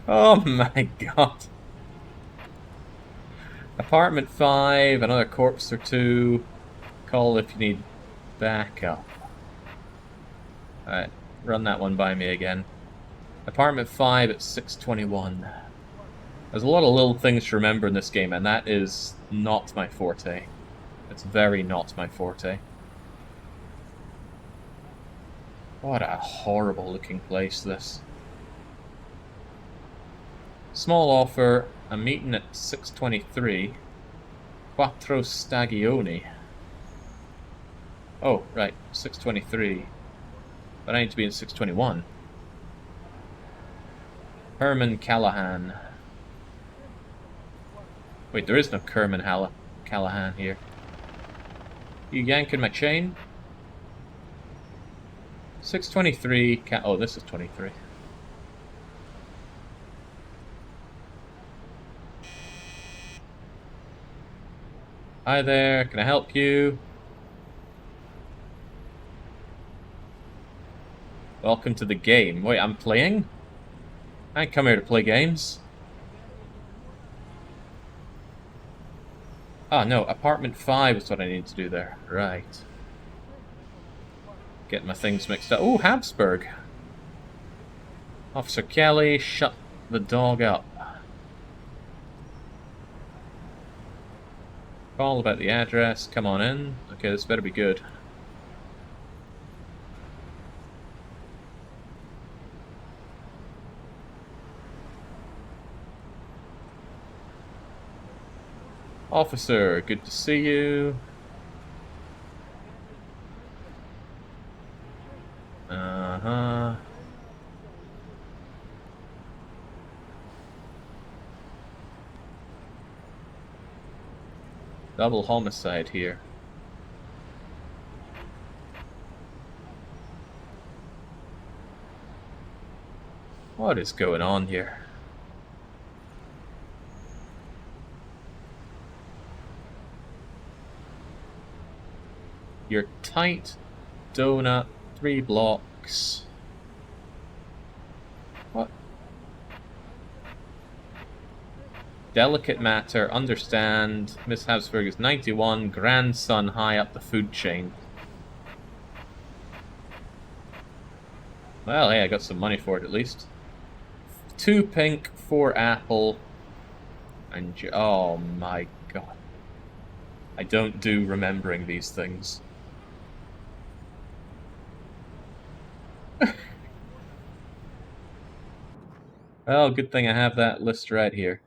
Oh my god. Apartment 5, another corpse or two. Call if you need backup. Alright, run that one by me again. Apartment 5 at 621. There's a lot of little things to remember in this game, and that is not my forte. It's very not my forte. What a horrible looking place, this. Small offer, a meeting at 623. Quattro Stagioni. Oh, right, 623. But I need to be in 621. Herman Callahan. Wait, there is no Kerman Callahan here. You yanking my chain? 623. Oh, this is 23. Hi there, can I help you? Welcome to the game. Wait, I'm playing? I ain't come here to play games. Ah, no, apartment 5 is what I need to do there. Right. Get my things mixed up. Oh, Habsburg. Officer Kelly, shut the dog up. Call about the address. Come on in. Okay, this better be good. Officer, good to see you. Uh-huh. Double homicide here. What is going on here? Your tight donut, 3 blocks. What? Delicate matter, understand. Miss Habsburg is 91, grandson high up the food chain. Well, hey, I got some money for it at least. 2 pink, 4 apple, and oh my god. I don't do remembering these things. Well, good thing I have that list right here.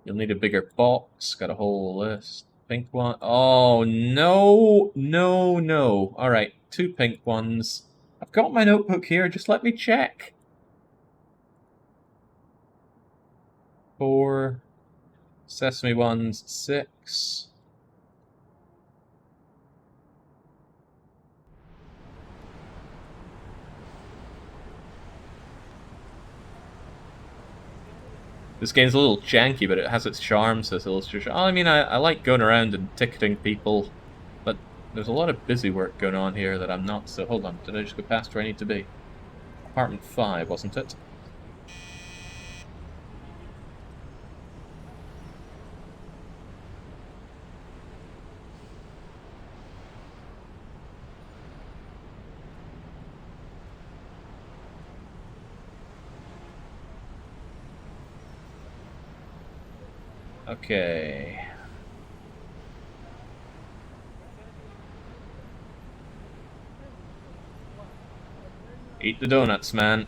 You'll need a bigger box. Got a whole list. Pink one. Oh, no. No, no. Alright, 2 pink ones. I've got my notebook here. Just let me check. 4. Sesame ones, 6. This game's a little janky, but it has its charm, says Illustration. I mean, I like going around and ticketing people, but there's a lot of busy work going on here that I'm not, so hold on. Did I just go past where I need to be? Apartment 5, wasn't it? Okay. Eat the donuts, man.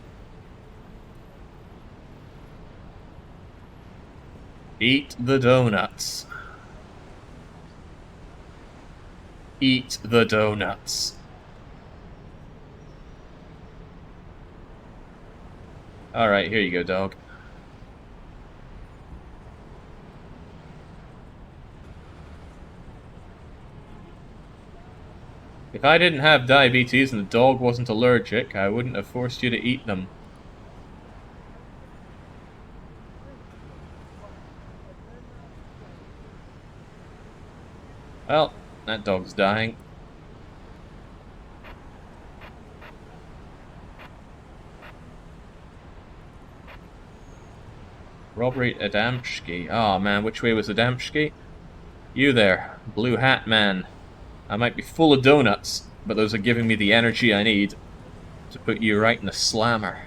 Eat the donuts. Eat the donuts. Alright, here you go, dog. If I didn't have diabetes and the dog wasn't allergic, I wouldn't have forced you to eat them. Well, that dog's dying. Robbery Adamski. Oh man, which way was Adamski? You there, blue hat man. I might be full of donuts, but those are giving me the energy I need to put you right in the slammer.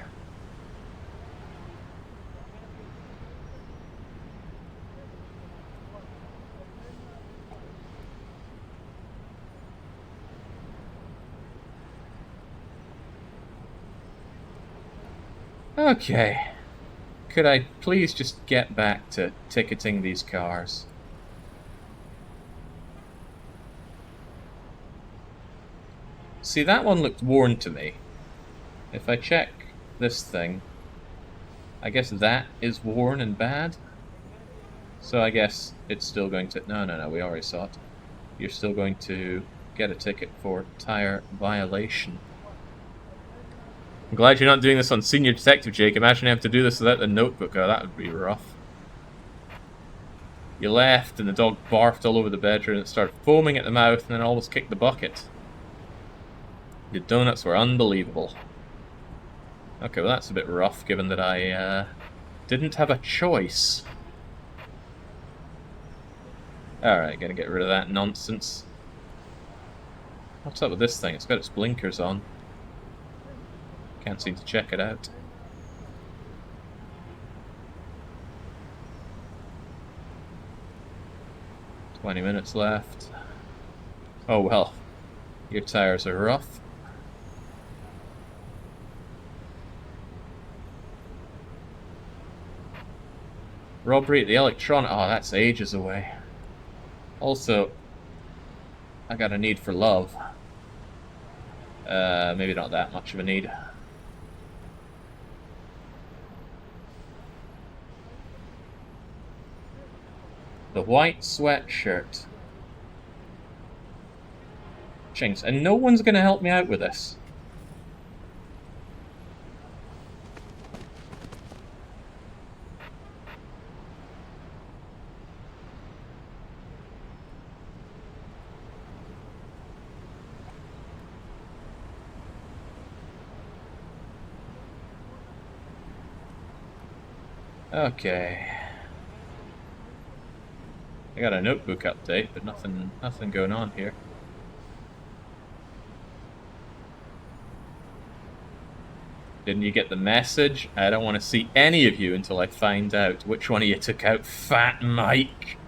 Okay. Could I please just get back to ticketing these cars? See, that one looked worn to me. If I check this thing, I guess that is worn and bad. So I guess it's still going to... No, we already saw it. You're still going to get a ticket for tire violation. I'm glad you're not doing this on Senior Detective, Jake. Imagine having to do this without the notebook. Oh, that would be rough. You left, and the dog barfed all over the bedroom, and it started foaming at the mouth, and then almost kicked the bucket. The donuts were unbelievable. Okay, well that's a bit rough, given that I didn't have a choice. Alright, gonna get rid of that nonsense. What's up with this thing? It's got its blinkers on. Can't seem to check it out. "20 minutes left. Oh well, your tires are rough. Robbery at the Electronic. Oh, that's ages away. Also, I got a need for love. Maybe not that much of a need. The white sweatshirt. Jinx, and no one's gonna help me out with this. Okay. I got a notebook update, but nothing going on here. Didn't you get the message? I don't want to see any of you until I find out which one of you took out Fat Mike.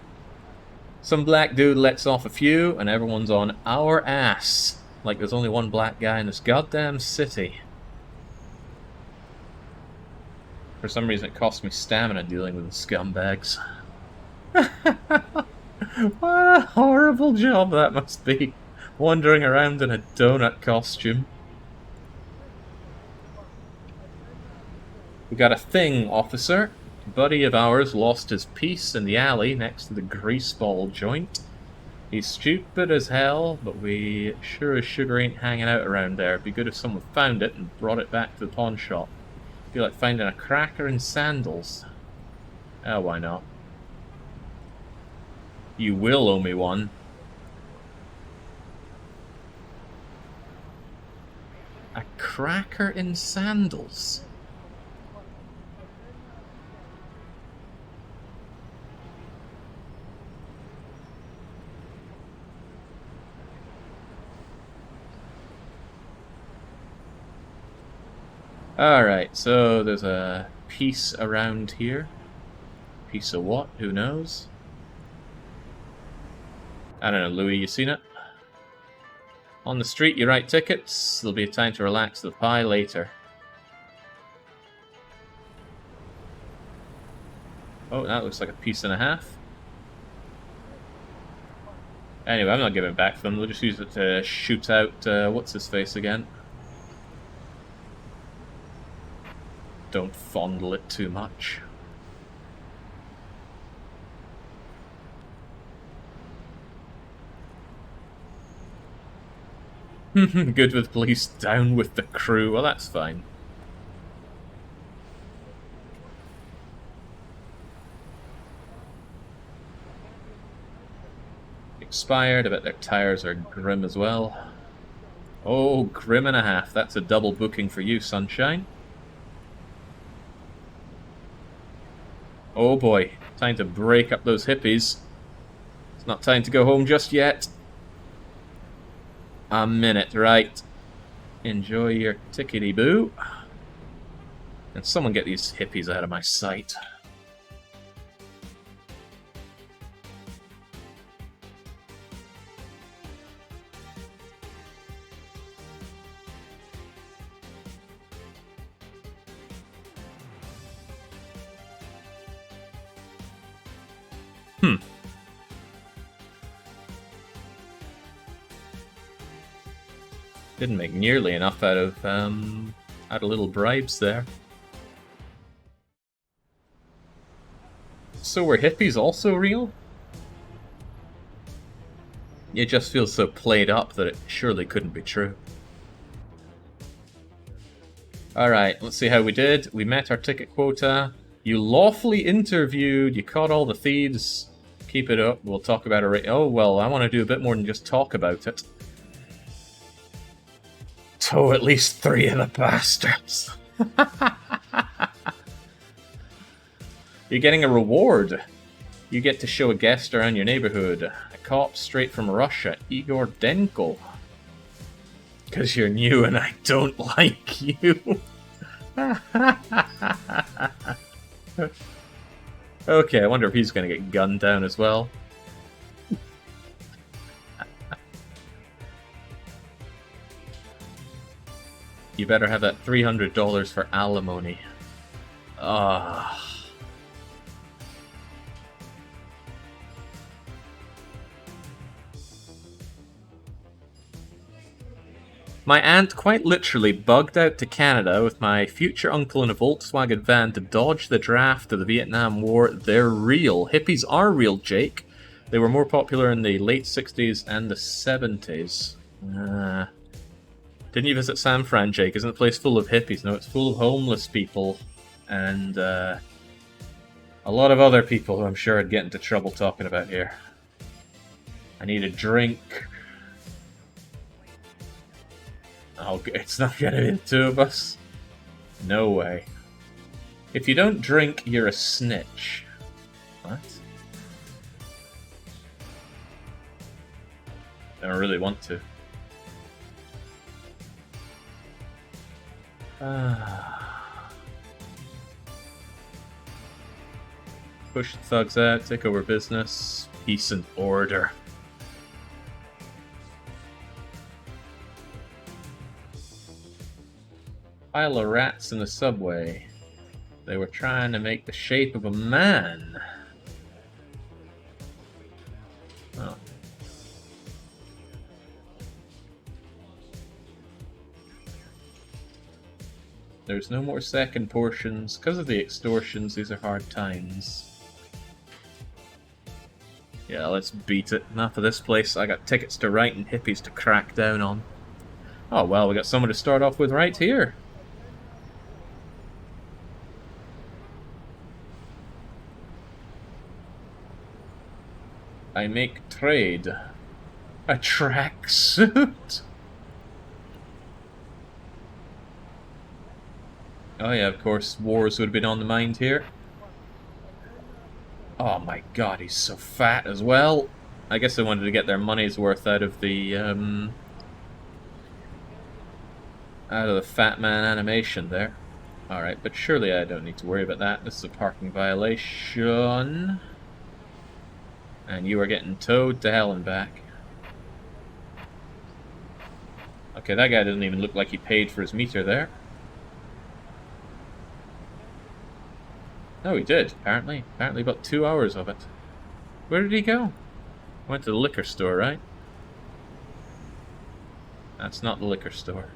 Some black dude lets off a few, and everyone's on our ass. Like there's only one black guy in this goddamn city. For some reason it cost me stamina dealing with the scumbags. What a horrible job that must be, wandering around in a donut costume. We got a thing, officer. A buddy of ours lost his piece in the alley next to the greaseball joint. He's stupid as hell, but we sure as sugar ain't hanging out around there. It'd be good if someone found it and brought it back to the pawn shop. It'd be like finding a cracker in sandals. Oh, why not? You will owe me one. A cracker in sandals? Alright, so there's a piece around here. Piece of what? Who knows? I don't know, Louis, you seen it? On the street, you write tickets. There'll be a time to relax the pie later. Oh, that looks like a piece and a half. Anyway, I'm not giving it back to them. We'll just use it to shoot out, what's-his-face again. Don't fondle it too much. Good with police, down with the crew. Well, that's fine. Expired. I bet their tires are grim as well. Oh, grim and a half. That's a double booking for you, sunshine. Oh boy, time to break up those hippies. It's not time to go home just yet. A minute, right. Enjoy your tickety-boo. And someone get these hippies out of my sight. Didn't make nearly enough out of little bribes there. So were hippies also real? It just feels so played up that it surely couldn't be true. Alright, let's see how we did. We met our ticket quota. You lawfully interviewed. You caught all the thieves. Keep it up. We'll talk about it. Oh, well, I want to do a bit more than just talk about it. Tow at least 3 of the bastards. You're getting a reward. You get to show a guest around your neighborhood. A cop straight from Russia, Igor Denko. Because you're new and I don't like you. Okay, I wonder if he's going to get gunned down as well. You better have that $300 for alimony. Ah. My aunt quite literally bugged out to Canada with my future uncle in a Volkswagen van to dodge the draft of the Vietnam War. They're real. Hippies are real, Jake. They were more popular in the late 60s and the 70s. Didn't you visit San Fran, Jake? Isn't the place full of hippies? No, it's full of homeless people. And a lot of other people who I'm sure I'd get into trouble talking about here. I need a drink. Oh, it's not gonna be the 2 of us. No way. If you don't drink, you're a snitch. What? I don't really want to. Push the thugs out, take over business, peace and order. Pile of rats in the subway. They were trying to make the shape of a man. Oh. There's no more second portions. Because of the extortions, these are hard times. Yeah, let's beat it. Enough of this place. I got tickets to write and hippies to crack down on. Oh, well, we got someone to start off with right here. I make trade. A tracksuit? Oh yeah, of course, wars would have been on the mind here. Oh my god, he's so fat as well. I guess they wanted to get their money's worth out of the fat man animation there. Alright, but surely I don't need to worry about that. This is a parking violation. And you are getting towed to hell and back. Okay, that guy doesn't even look like he paid for his meter there. No, he did, apparently. Apparently about 2 hours of it. Where did he go? Went to the liquor store, right? That's not the liquor store.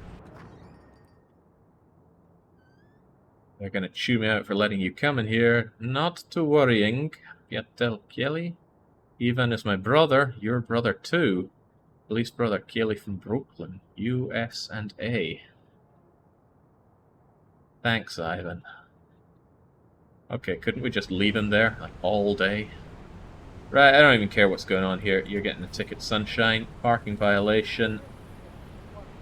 They're gonna chew me out for letting you come in here. Not to worrying, Pietel Kelly. Ivan is my brother, your brother too. Police brother Kelly from Brooklyn, US and A. Thanks, Ivan. Okay, couldn't we just leave him there, like, all day? Right, I don't even care what's going on here. You're getting a ticket, sunshine, parking violation,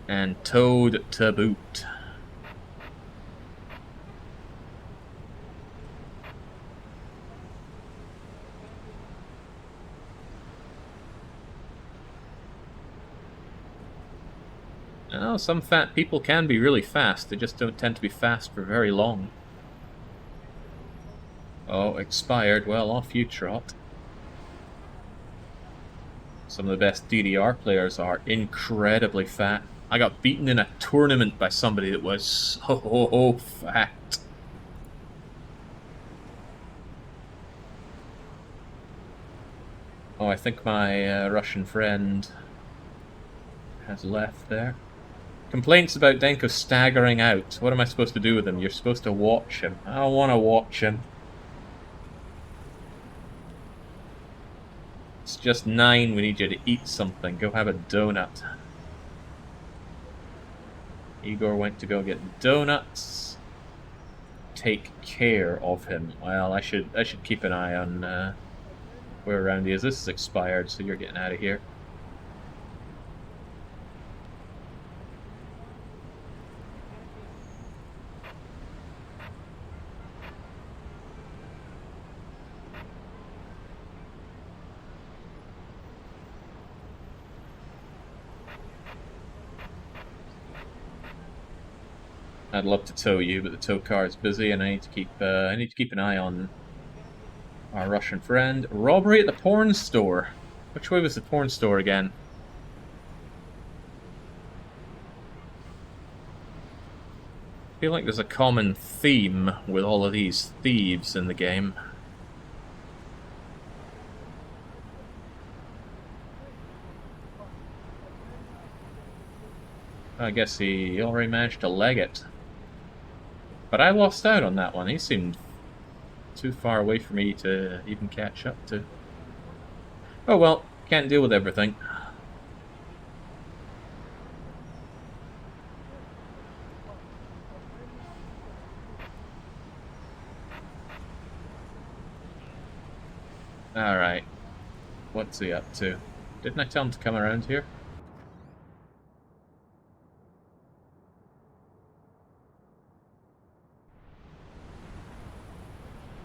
and towed to boot. Oh, some fat people can be really fast. They just don't tend to be fast for very long. Oh, expired. Well, off you trot. Some of the best DDR players are incredibly fat. I got beaten in a tournament by somebody that was so fat. Oh, I think my Russian friend has left there. Complaints about Denko staggering out. What am I supposed to do with him? You're supposed to watch him. I don't want to watch him. It's just 9. We need you to eat something. Go have a donut. Igor went to go get donuts. Take care of him. Well, I should keep an eye on where around he is. This is expired, so you're getting out of here. I'd love to tow you, but the tow car is busy, and I need to keep an eye on our Russian friend. Robbery at the porn store. Which way was the porn store again? I feel like there's a common theme with all of these thieves in the game. I guess he already managed to leg it. But I lost out on that one. He seemed too far away for me to even catch up to. Oh well, can't deal with everything. Alright. What's he up to? Didn't I tell him to come around here?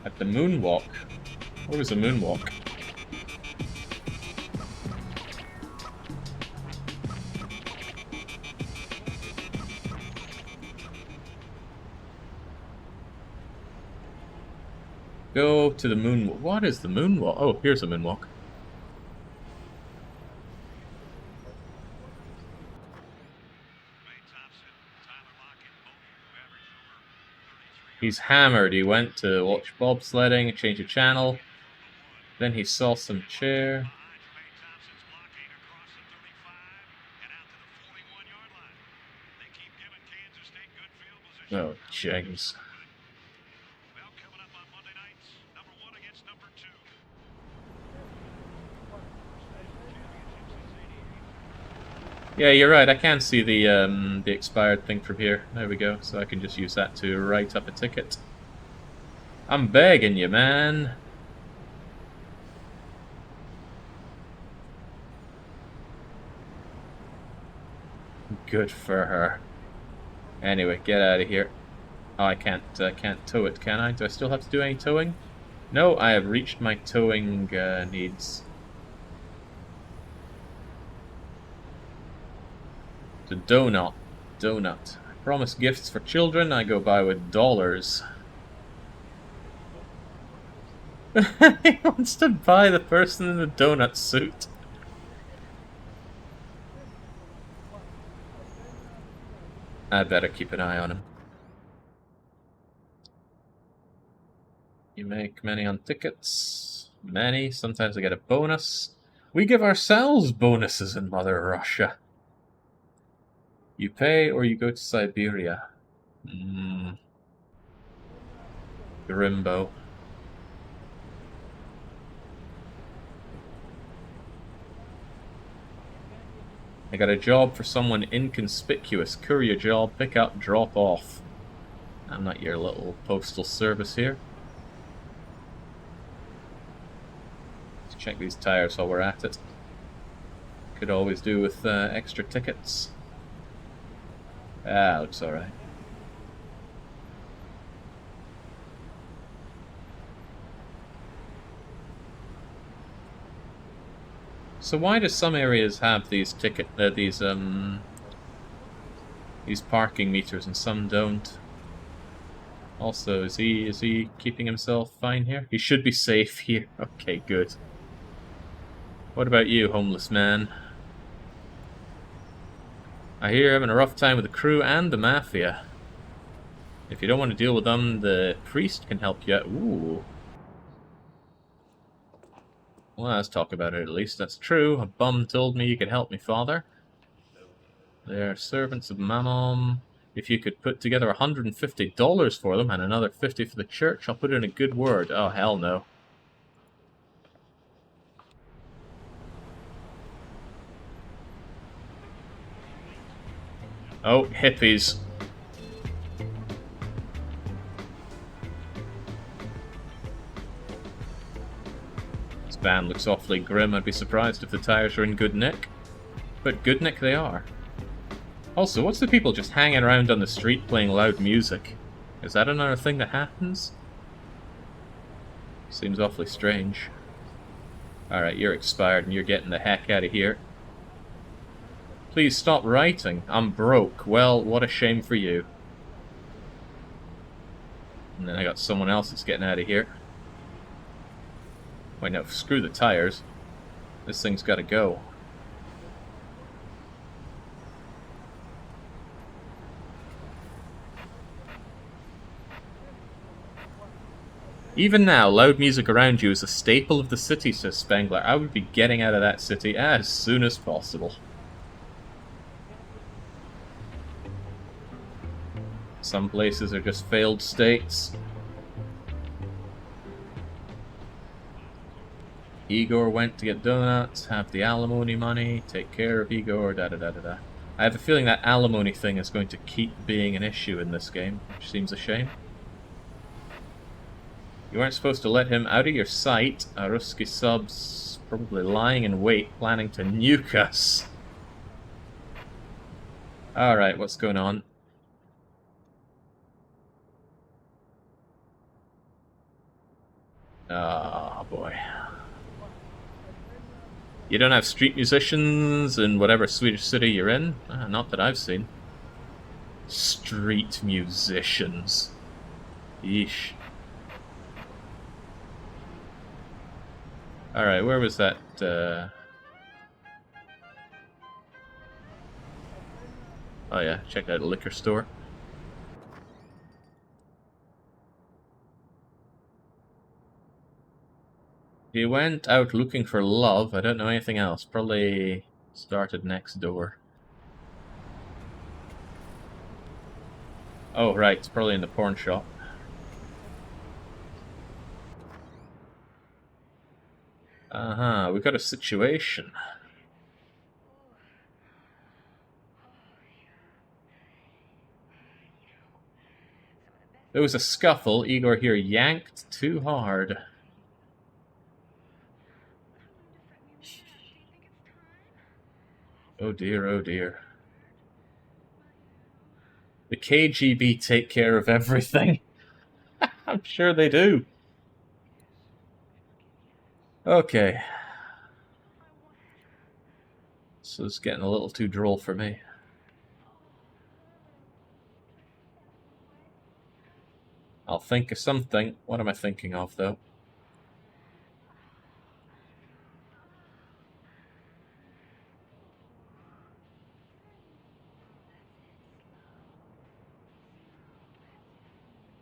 At the moonwalk? Where was the moonwalk? Go to the moonwalk. What is the moonwalk? Oh, here's the moonwalk. He's hammered. He went to watch bobsledding, change the channel. Then he saw some chair. Oh, James. Yeah, you're right. I can see the expired thing from here. There we go. So I can just use that to write up a ticket. I'm begging you, man. Good for her. Anyway, get out of here. Oh, I can't tow it, can I? Do I still have to do any towing? No, I have reached my towing needs. The donut. Donut. I promise gifts for children, I go by with dollars. He wants to buy the person in the donut suit. I better keep an eye on him. You make many on tickets. Many. Sometimes I get a bonus. We give ourselves bonuses in Mother Russia. You pay or you go to Siberia. Grimbo. I got a job for someone inconspicuous. Courier job, pick up, drop off. I'm not your little postal service here. Let's check these tires while we're at it. Could always do with extra tickets. Ah, looks alright. So why do some areas have these these parking meters and some don't. Also, is he keeping himself fine here? He should be safe here. Okay, good. What about you, homeless man? I hear you're having a rough time with the crew and the mafia. If you don't want to deal with them, the priest can help you out. Ooh. Well, let's talk about it at least. That's true. A bum told me you could help me, father. They're servants of Mammon. If you could put together $150 for them and another $50 for the church, I'll put in a good word. Oh, hell no. Oh, hippies. This van looks awfully grim. I'd be surprised if the tires are in good nick. But good nick they are. Also, what's the people just hanging around on the street playing loud music? Is that another thing that happens? Seems awfully strange. Alright, you're expired and you're getting the heck out of here. Please stop writing. I'm broke. Well, what a shame for you. And then I got someone else that's getting out of here. Wait, no, screw the tires. This thing's gotta go. Even now, loud music around you is a staple of the city, says Spengler. I would be getting out of that city as soon as possible. Some places are just failed states. Igor went to get donuts, have the alimony money, take care of Igor, da-da-da-da-da. I have a feeling that alimony thing is going to keep being an issue in this game, which seems a shame. You weren't supposed to let him out of your sight. Ruski sub's probably lying in wait, planning to nuke us. Alright, what's going on? Oh boy. You don't have street musicians in whatever Swedish city you're in? Not that I've seen. Street musicians. Yeesh. Alright, where was that, Oh yeah, check out a liquor store. He went out looking for love. I don't know anything else. Probably started next door. Oh, right. It's probably in the porn shop. Uh-huh. We've got a situation. There was a scuffle. Igor here yanked too hard. Oh dear, oh dear. The KGB take care of everything. I'm sure they do. Okay. So it's getting a little too droll for me. I'll think of something. What am I thinking of, though?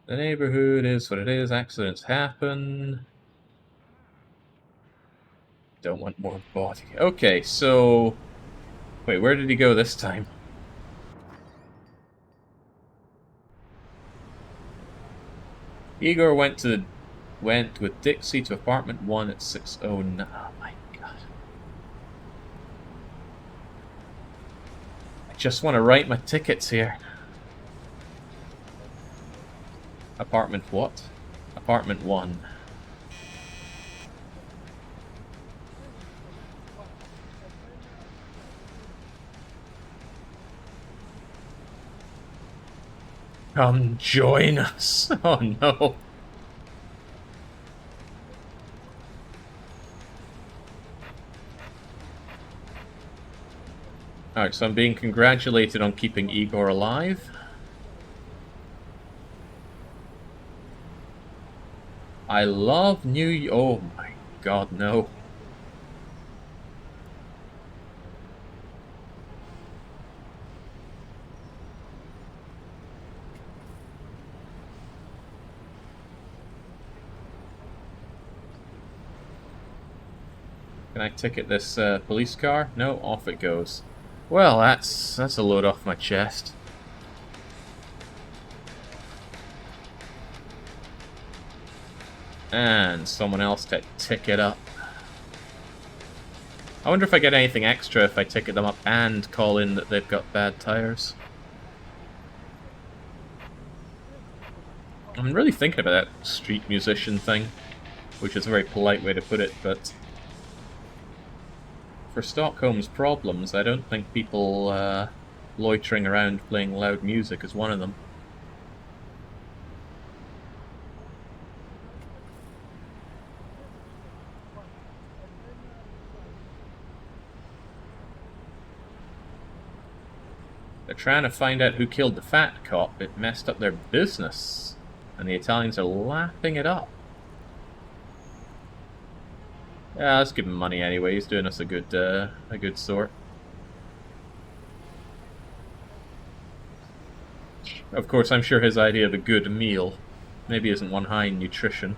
The neighborhood is what it is. Accidents happen. Don't want more body. Okay, so... Wait, where did he go this time? Igor went with Dixie to apartment 1 at 609. Oh my god. I just want to write my tickets here. Apartment what? Apartment 1. Come join us. Oh no. Alright, so I'm being congratulated on keeping Igor alive. I love New York. Oh my god, no. Can I ticket this police car? No, off it goes. Well, that's a load off my chest. And someone else to ticket up. I wonder if I get anything extra if I ticket them up and call in that they've got bad tires. I'm really thinking about that street musician thing, which is a very polite way to put it, but for Stockholm's problems, I don't think people loitering around playing loud music is one of them. They're trying to find out who killed the fat cop. It messed up their business, and the Italians are lapping it up. Yeah, let's give him money anyway. He's doing us a good sort. Of course, I'm sure his idea of a good meal maybe isn't one high in nutrition.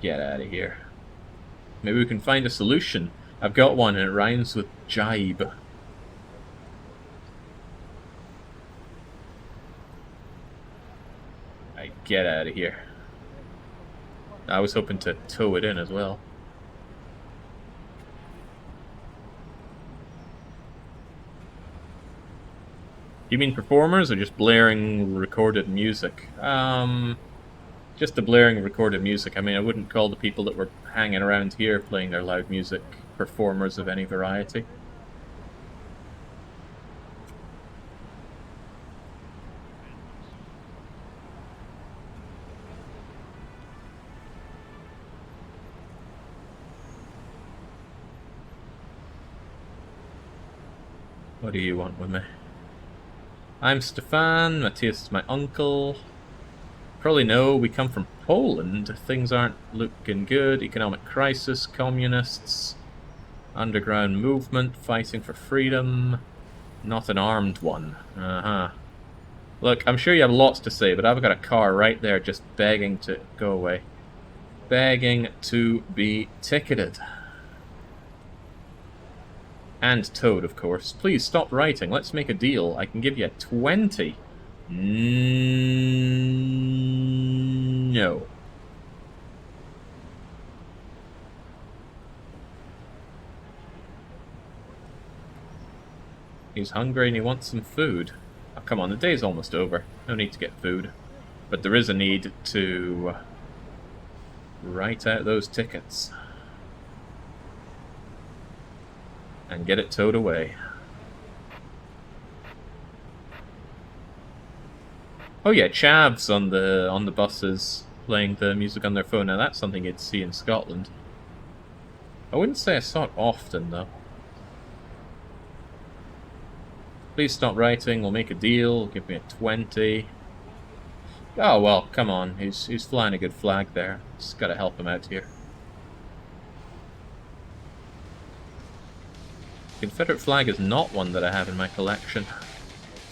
Get out of here. Maybe we can find a solution. I've got one and it rhymes with jibe. Get out of here. I was hoping to tow it in as well. You mean performers or just blaring recorded music? Just the blaring recorded music. I mean, I wouldn't call the people that were hanging around here playing their loud music performers of any variety. What do you want with me? I'm Stefan, Matthias is my uncle. Probably know we come from Poland. Things aren't looking good. Economic crisis, communists, underground movement, fighting for freedom. Not an armed one. Uh-huh. Look, I'm sure you have lots to say, but I've got a car right there just begging to go away. Begging to be ticketed. And towed, of course. Please stop writing. Let's make a deal. I can give you 20. No. He's hungry and he wants some food. Oh, come on, the day's almost over. No need to get food. But there is a need to write out those tickets. And get it towed away. Oh yeah, chavs on the buses playing the music on their phone. Now that's something you'd see in Scotland. I wouldn't say I saw it often though. Please stop writing, we'll make a deal, give me a 20. Oh well, come on, he's flying a good flag there. Just gotta help him out here. Confederate flag is not one that I have in my collection.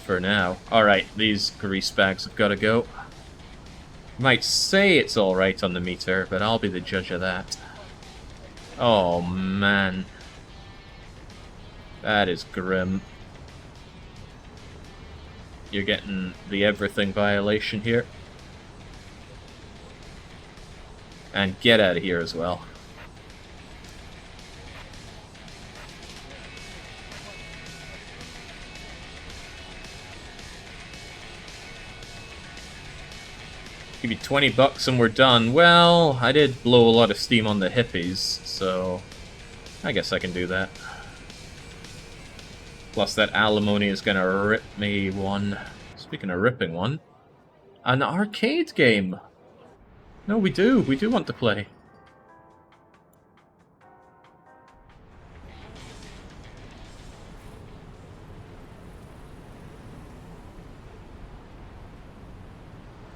For now. Alright, these grease bags have got to go. Might say it's alright on the meter, but I'll be the judge of that. Oh, man. That is grim. You're getting the everything violation here. And get out of here as well. Give me 20 bucks and we're done. Well, I did blow a lot of steam on the hippies, so I guess I can do that. Plus that alimony is gonna rip me one. Speaking of ripping one, an arcade game. No, we do want to play.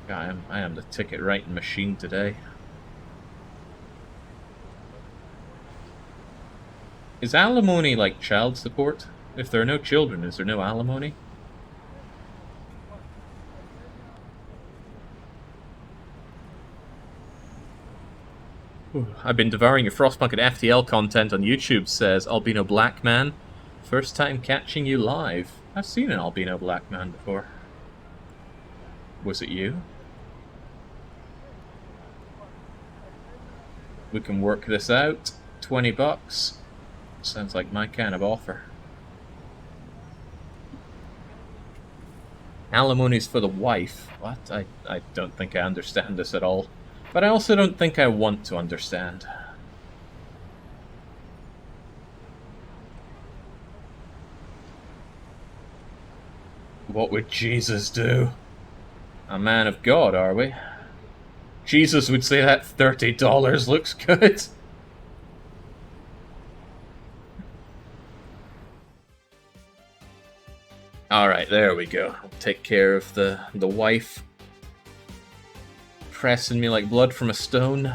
I am the ticket writing machine today. Is alimony like child support? If there are no children, is there no alimony? I've been devouring your Frostpunk and FTL content on YouTube, says Albino Black Man. First time catching you live. I've seen an Albino Black Man before. Was it you? We can work this out. $20. Sounds like my kind of offer. Alimony's for the wife. What? I don't think I understand this at all. But I also don't think I want to understand. What would Jesus do? A man of God, are we? Jesus would say that $30 looks good. Alright, there we go. I'll take care of the wife. Pressing me like blood from a stone.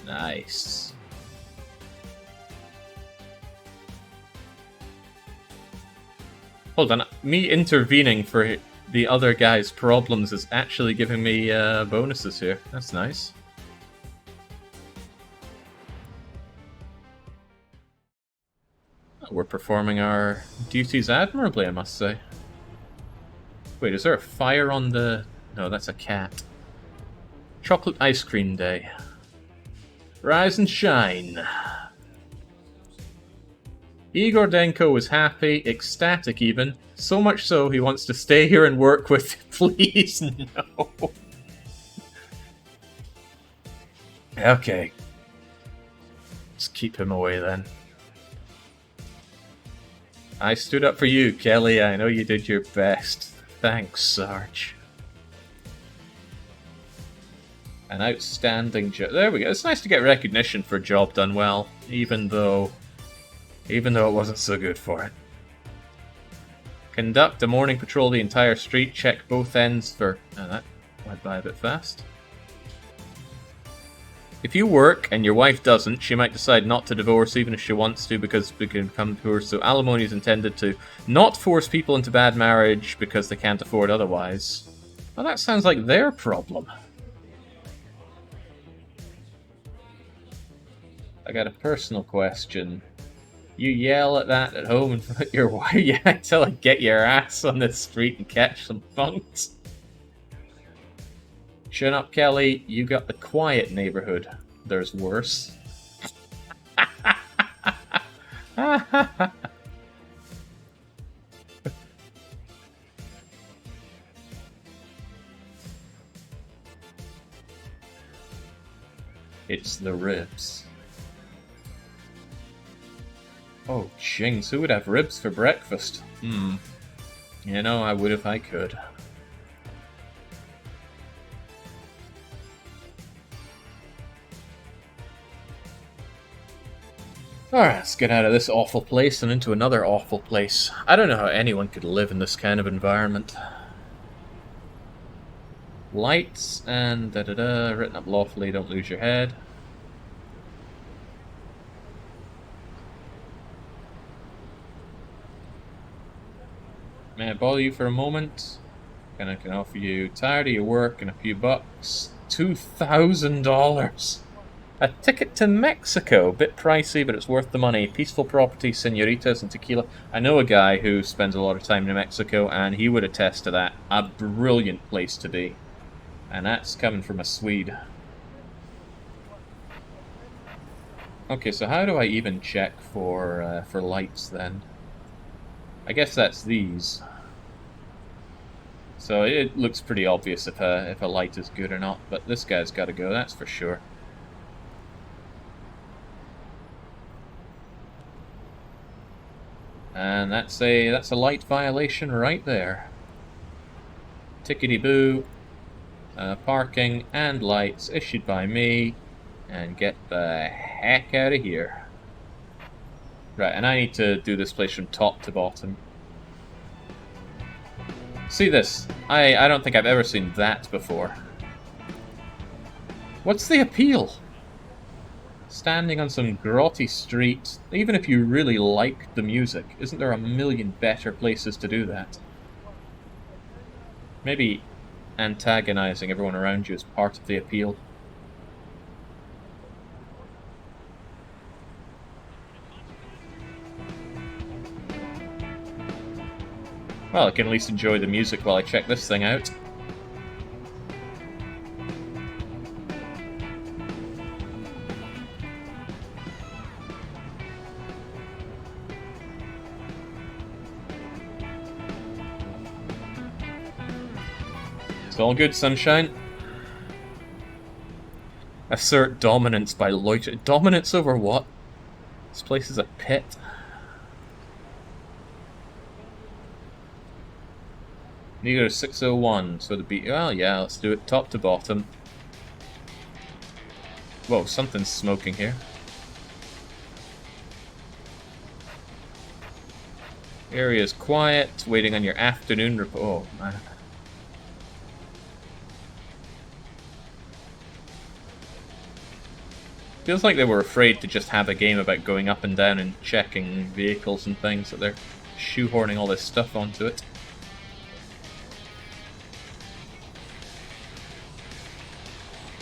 Nice. Hold on, me intervening for the other guy's problems is actually giving me bonuses here. That's nice. We're performing our duties admirably, I must say. Wait, is there a fire on the... No, that's a cat. Chocolate ice cream day. Rise and shine. Igor Denko is happy, ecstatic even. So much so, he wants to stay here and work with... Please, no. Okay. Let's keep him away then. I stood up for you, Kelly. I know you did your best. Thanks, Sarge. An outstanding job. There we go. It's nice to get recognition for a job done well, even though it wasn't so good for it. Conduct a morning patrol the entire street. Check both ends for... Oh, that went by a bit fast. If you work and your wife doesn't, she might decide not to divorce even if she wants to because we can come to her. So alimony is intended to not force people into bad marriage because they can't afford otherwise. Well, that sounds like their problem. I got a personal question. You yell at that at home in front of your wife? Yeah, until I get your ass on the street and catch some funks. Shut up, Kelly. You got the quiet neighborhood. There's worse. It's the ribs. Oh, jings. Who would have ribs for breakfast? You know, I would if I could. Alright, let's get out of this awful place and into another awful place. I don't know how anyone could live in this kind of environment. Lights and da-da-da, written up lawfully, don't lose your head. May I bother you for a moment? And I can offer you tired of your work and a few bucks. $2,000! A ticket to Mexico. Bit pricey, but it's worth the money. Peaceful property, senoritas, and tequila. I know a guy who spends a lot of time in Mexico, and he would attest to that. A brilliant place to be. And that's coming from a Swede. Okay, so how do I even check for lights then? I guess that's these. So it looks pretty obvious if a light is good or not, but this guy's got to go, that's for sure. And that's a light violation right there. Tickety-boo. Parking and lights issued by me. And get the heck out of here. Right, and I need to do this place from top to bottom. See this. I don't think I've ever seen that before. What's the appeal? Standing on some grotty street, even if you really like the music, isn't there a million better places to do that? Maybe antagonizing everyone around you is part of the appeal. Well, I can at least enjoy the music while I check this thing out. It's all good, sunshine. Assert dominance by loiter. Dominance over what? This place is a pit. You go to 601, so the beat. Well, yeah, let's do it top to bottom. Whoa, something's smoking here. Area's quiet, waiting on your afternoon report. Oh, man. Feels like they were afraid to just have a game about going up and down and checking vehicles and things, that they're shoehorning all this stuff onto it.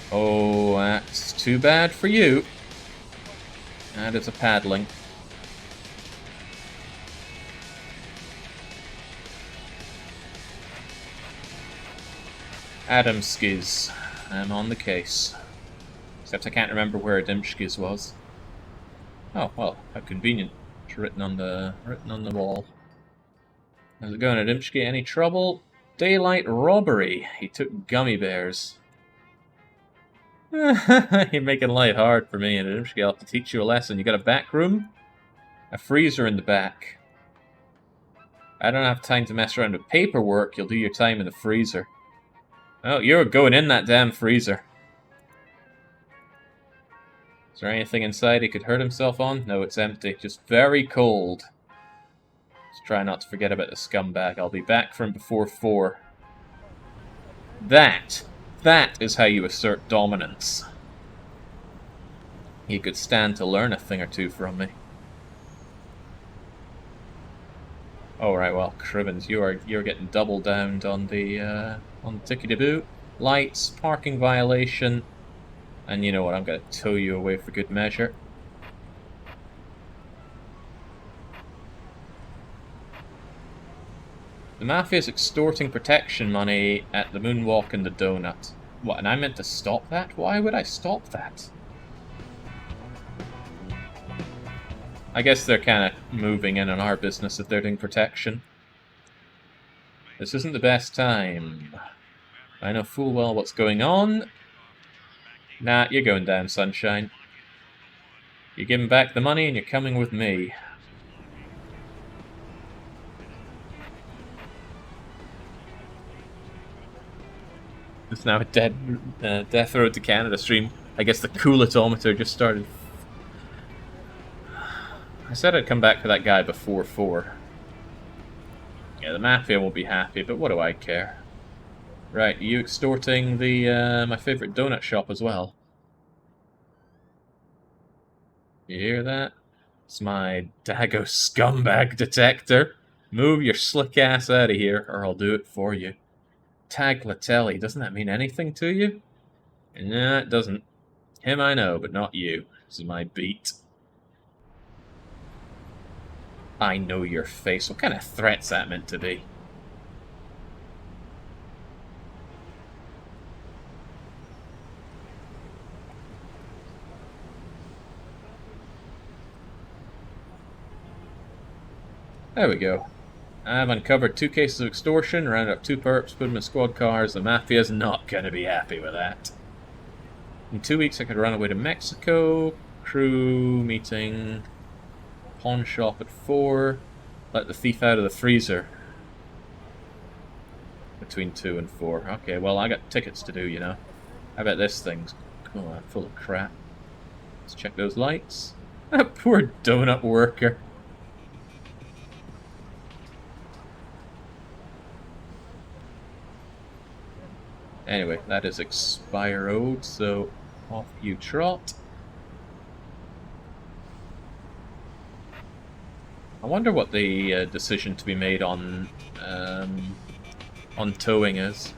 Oh, that's too bad for you. That is a paddling. Adamski's. I'm on the case. Except I can't remember where Adamski's was. Oh, well, how convenient. It's written on the wall. How's it going, Adamski? Any trouble? Daylight robbery. He took gummy bears. You're making life hard for me, Adamski. I'll have to teach you a lesson. You got a back room? A freezer in the back. I don't have time to mess around with paperwork. You'll do your time in the freezer. Oh, you're going in that damn freezer. Is there anything inside he could hurt himself on? No, it's empty. Just very cold. Let's try not to forget about the scumbag. I'll be back from before 4. That is how you assert dominance. He could stand to learn a thing or two from me. Alright, well, Cribbins, you're getting double downed on the tickety-boo. Lights, parking violation, and you know what, I'm going to tow you away for good measure. The Mafia's extorting protection money at the Moonwalk and the Donut. What, and I meant to stop that? Why would I stop that? I guess they're kind of moving in on our business if they're doing protection. This isn't the best time. I know full well what's going on. Nah, you're going down, sunshine. You're giving back the money and you're coming with me. It's now a Death Road to Canada stream. I guess the coolitometer just started. I said I'd come back for that guy before 4. Yeah, the Mafia won't be happy, but what do I care? Right, you extorting the my favorite donut shop as well. You hear that? It's my Dago scumbag detector. Move your slick ass out of here, or I'll do it for you. Tagliatelle, doesn't that mean anything to you? Nah, it doesn't. Him I know, but not you. This is my beat. I know your face. What kind of threat's that meant to be? There we go. I've uncovered 2 cases of extortion, rounded up 2 perps, put them in squad cars. The Mafia's not going to be happy with that. In 2 weeks I could run away to Mexico. Crew meeting. Pawn shop at 4. Let the thief out of the freezer. Between 2 and 4. Okay, well, I got tickets to do, you know. I bet this thing's full of crap. Let's check those lights. That poor donut worker. Anyway, that is expired, so off you trot. I wonder what the decision to be made on towing is.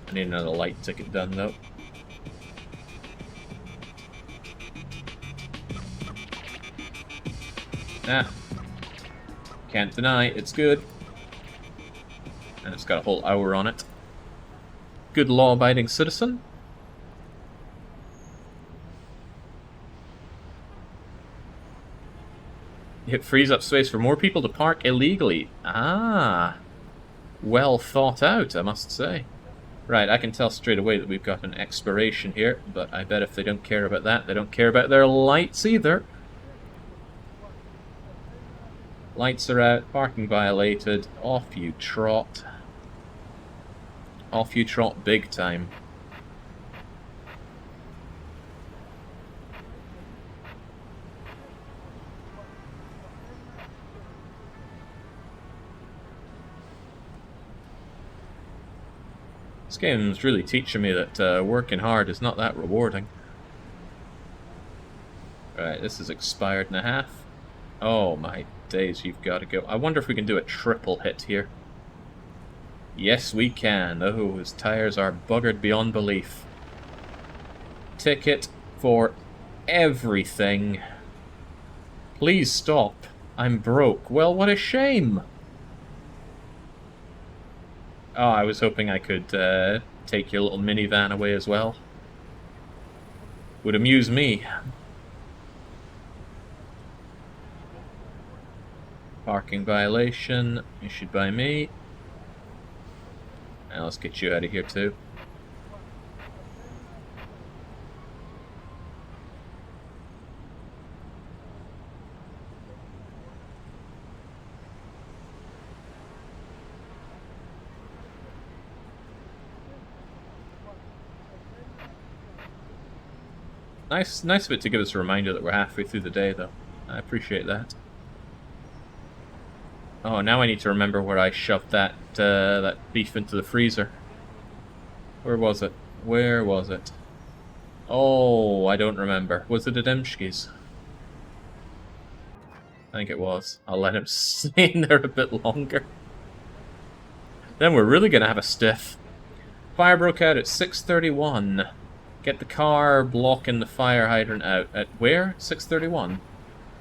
I need another light ticket done, though. Ah. Can't deny, it's good. And it's got a whole hour on it. Good law-abiding citizen. It frees up space for more people to park illegally. Ah. Well thought out, I must say. Right, I can tell straight away that we've got an expiration here, but I bet if they don't care about that, they don't care about their lights either. Lights are out, parking violated, off you trot. Off you trot big time. This game's really teaching me that working hard is not that rewarding. Right, this is expired and a half. Oh my days, you've got to go. I wonder if we can do a triple hit here. Yes, we can. Oh, his tires are buggered beyond belief. Ticket for everything. Please stop. I'm broke. Well, what a shame. Oh, I was hoping I could take your little minivan away as well. Would amuse me. Parking violation issued by me. Now let's get you out of here too. Nice of it to give us a reminder that we're halfway through the day, though. I appreciate that. Oh, now I need to remember where I shoved that that beef into the freezer. Where was it? Where was it? Oh, I don't remember. Was it at Imshki's? I think it was. I'll let him stay in there a bit longer. Then we're really going to have a stiff. Fire broke out at 6:31. Get the car blocking the fire hydrant out. At where? 6:31?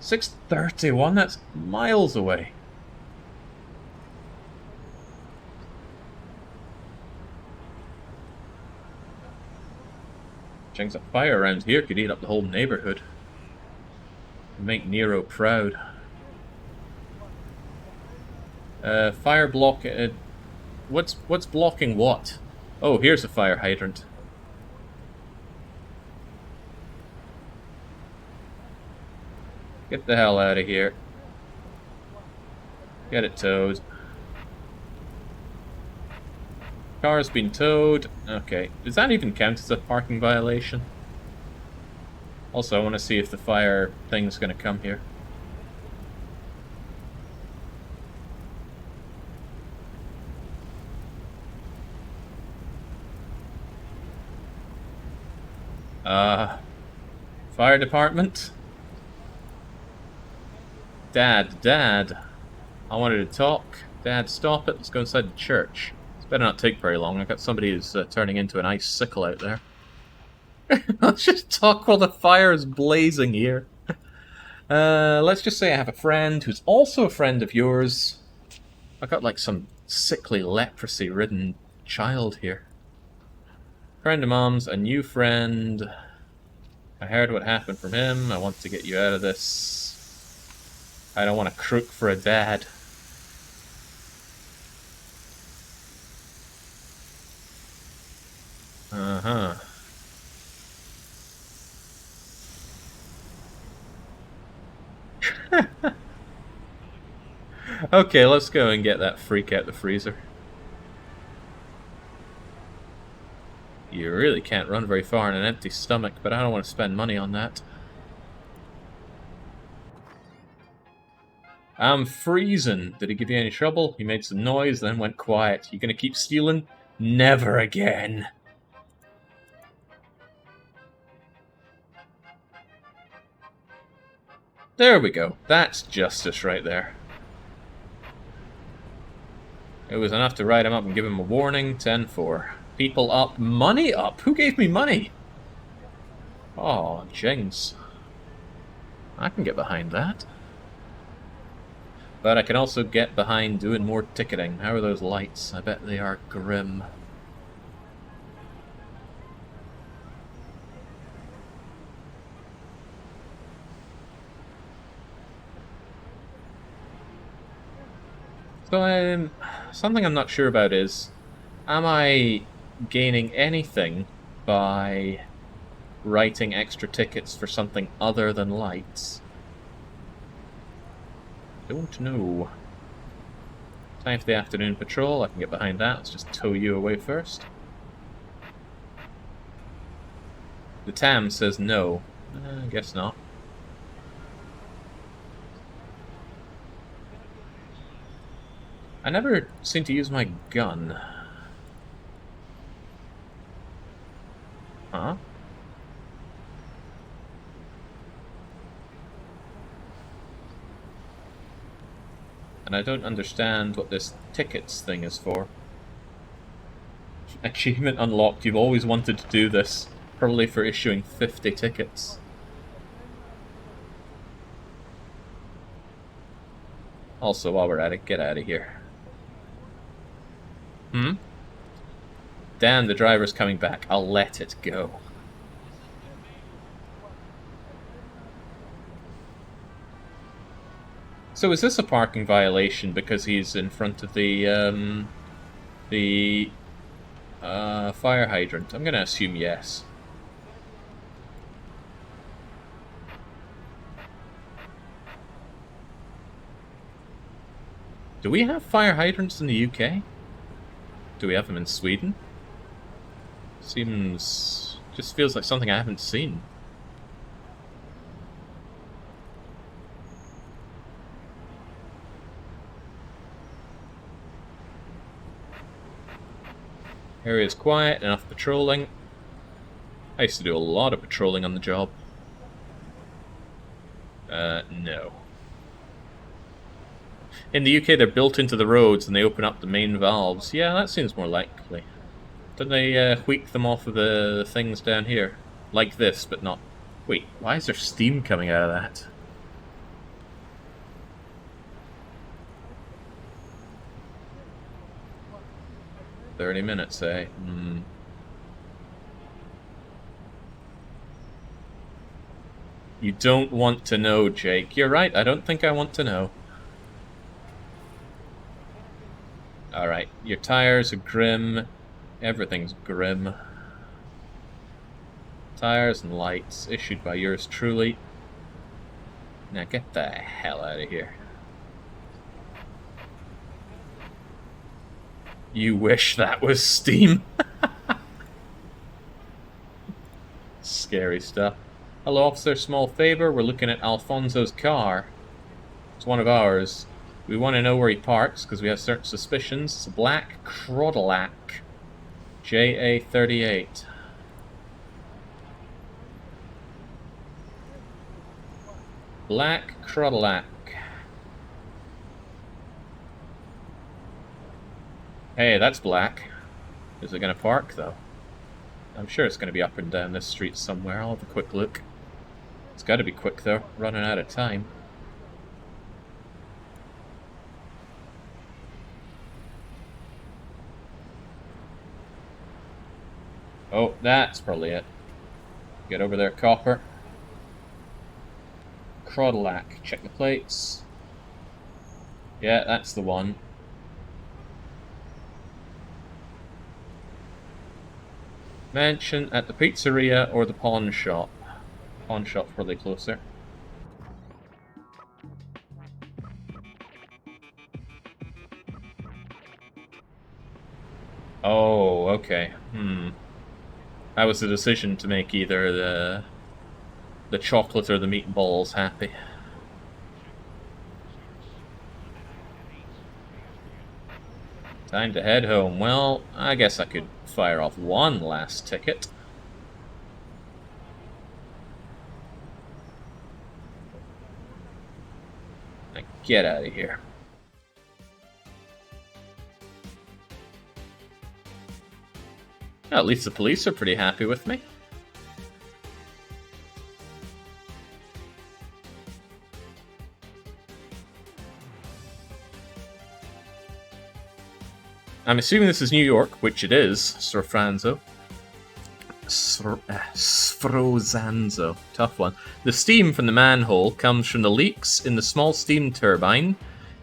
6:31? That's miles away. Chance a fire around here could eat up the whole neighborhood. Make Nero proud. Fire block... what's blocking what? Oh, here's a fire hydrant. Get the hell out of here. Get it towed. Car's been towed. Okay. Does that even count as a parking violation? Also, I want to see if the fire thing's going to come here. Fire department? Dad. I wanted to talk. Dad, stop it. Let's go inside the church. It's better not take very long. I've got somebody who's turning into an icicle out there. Let's just talk while the fire is blazing here. Let's just say I have a friend who's also a friend of yours. I've got like some sickly leprosy-ridden child here. Friend of Mom's, a new friend. I heard what happened from him. I want to get you out of this. I don't want to crook for a dad. Uh-huh. Okay, let's go and get that freak out the freezer. You really can't run very far on an empty stomach, but I don't want to spend money on that. I'm freezing. Did he give you any trouble? He made some noise, then went quiet. You gonna keep stealing? Never again. There we go. That's justice right there. It was enough to write him up and give him a warning. 10-4. People up. Money up? Who gave me money? Oh, jings. I can get behind that. But I can also get behind doing more ticketing. How are those lights? I bet they are grim. So something I'm not sure about is, am I gaining anything by writing extra tickets for something other than lights? Don't know. Time for the afternoon patrol. I can get behind that. Let's just tow you away first. The TAM says no. I guess not. I never seem to use my gun. Huh? And I don't understand what this tickets thing is for. Achievement unlocked. You've always wanted to do this. Probably for issuing 50 tickets. Also, while we're at it, get out of here. Damn, the driver's coming back. I'll let it go. So is this a parking violation because he's in front of the fire hydrant? I'm gonna assume yes. Do we have fire hydrants in the UK? Do we have them in Sweden? Just feels like something I haven't seen. Area's quiet, enough patrolling. I used to do a lot of patrolling on the job. No. In the UK, they're built into the roads and they open up the main valves. Yeah, that seems more likely. Don't they wheak them off of the things down here? Like this, but not... Wait, why is there steam coming out of that? "30 minutes, eh? You don't want to know, Jake. You're right, I don't think I want to know. Alright, your tires are grim. Everything's grim. Tires and lights, issued by yours truly. Now get the hell out of here. You wish that was Steam. Scary stuff. "Hello, officer, small favor. We're looking at Alfonso's car. It's one of ours. We want to know where he parks because we have certain suspicions. It's a black Cadillac. JA38. Black Cadillac. Hey, that's black. Is it going to park, though? I'm sure it's going to be up and down this street somewhere. I'll have a quick look. It's got to be quick, though. Running out of time. Oh, that's probably it. Get over there, copper. Cadillac. Check the plates. Yeah, that's the one. Mansion at the pizzeria or the pawn shop. Pawn shop's probably closer. Oh, okay. That was the decision to make either the chocolate or the meatballs happy. Time to head home. Well, I guess I could fire off one last ticket. Now get out of here. Well, at least the police are pretty happy with me. I'm assuming this is New York, which it is, Sir Franzo. Sfrozanzo. Tough one. The steam from the manhole comes from the leaks in the small steam turbine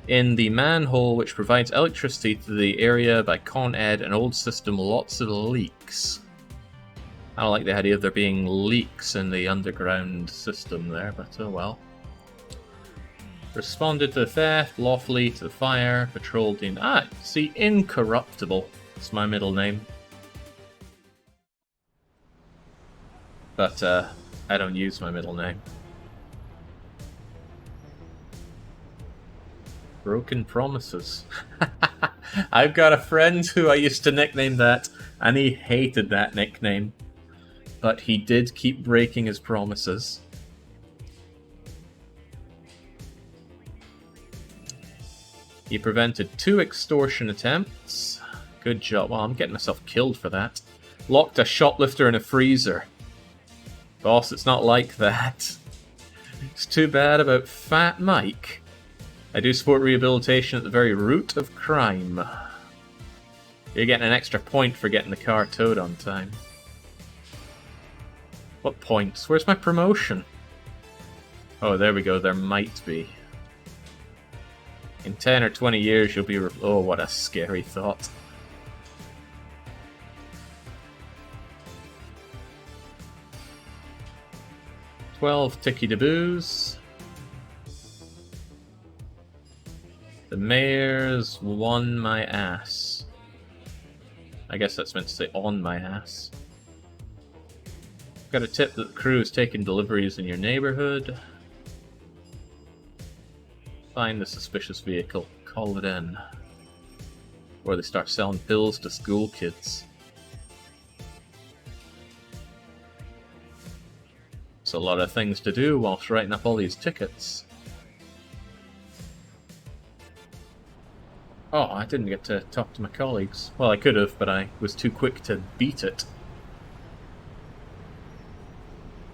in the manhole, which provides electricity to the area by Con Ed, an old system, lots of leaks. I don't like the idea of there being leaks in the underground system there, but oh well. Responded to the theft, lawfully to the fire, patrolled in... Ah, see, Incorruptible. It's my middle name. But, I don't use my middle name. Broken Promises. I've got a friend who I used to nickname that, and he hated that nickname. But he did keep breaking his promises. He prevented 2 extortion attempts. Good job. Well, I'm getting myself killed for that. Locked a shoplifter in a freezer. Boss, it's not like that. It's too bad about Fat Mike. I do support rehabilitation at the very root of crime. You're getting an extra point for getting the car towed on time. What points? Where's my promotion? Oh, there we go. There might be. In 10 or 20 years, you'll be... Oh, what a scary thought. $12 ticky-de-boos. The mayor's won my ass. I guess that's meant to say on my ass. Got a tip that the crew is taking deliveries in your neighborhood. Find the suspicious vehicle. Call it in. Or they start selling pills to school kids. It's a lot of things to do whilst writing up all these tickets. Oh, I didn't get to talk to my colleagues. Well, I could have, but I was too quick to beat it.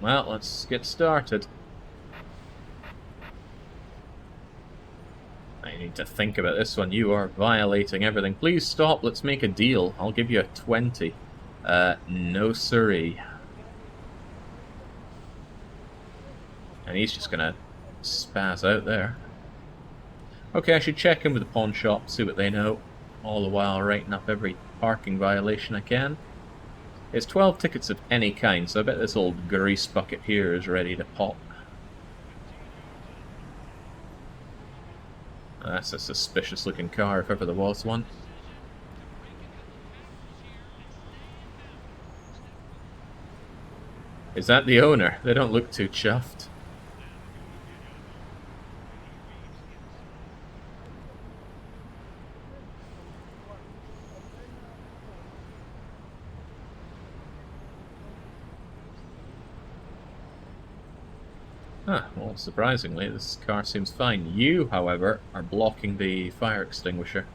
Well, let's get started. I need to think about this one. You are violating everything. Please stop. Let's make a deal. I'll give you a 20. No siree. And he's just gonna spaz out there. Okay, I should check in with the pawn shop, see what they know. All the while writing up every parking violation I can. It's 12 tickets of any kind, so I bet this old grease bucket here is ready to pop. That's a suspicious looking car, if ever there was one. Is that the owner? They don't look too chuffed. Ah, well, surprisingly, this car seems fine. You, however, are blocking the fire extinguisher.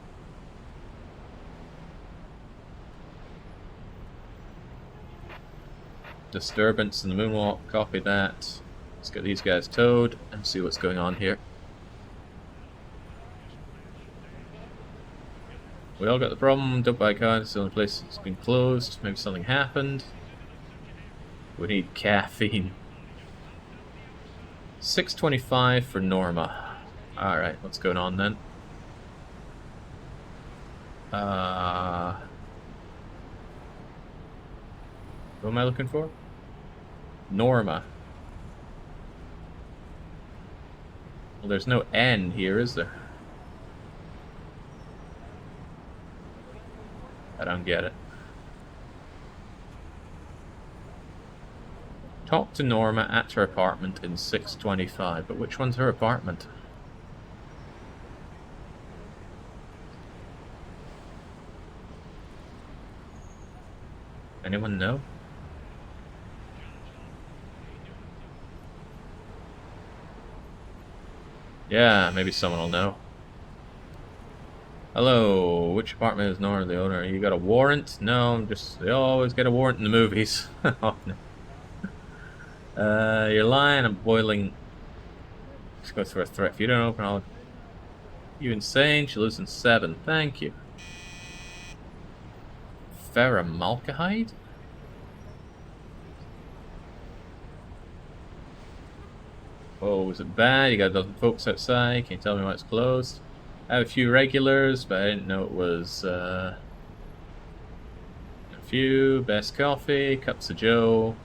Disturbance in the moonwalk, copy that. Let's get these guys towed and see what's going on here. We all got the problem. Don't buy cars. It's the only place that's been closed. Maybe something happened. We need caffeine. 625 for Norma. Alright, what's going on then? Who am I looking for? Norma. Well, there's no N here, is there? I don't get it. Talk to Norma at her apartment in 625. But which one's her apartment? Anyone know? Yeah, maybe someone will know. Hello, which apartment is Nora the owner? You got a warrant? No, I'm just... They always get a warrant in the movies. Oh, no. You're lying, I'm boiling... Let's go through a threat. If you don't open, I'll... You insane? She lives in 7. Thank you. Ferromaldehyde? Oh, is it bad? You got a dozen folks outside. Can you tell me why it's closed? I have a few regulars, but I didn't know it was, a few. Best coffee, cups of joe.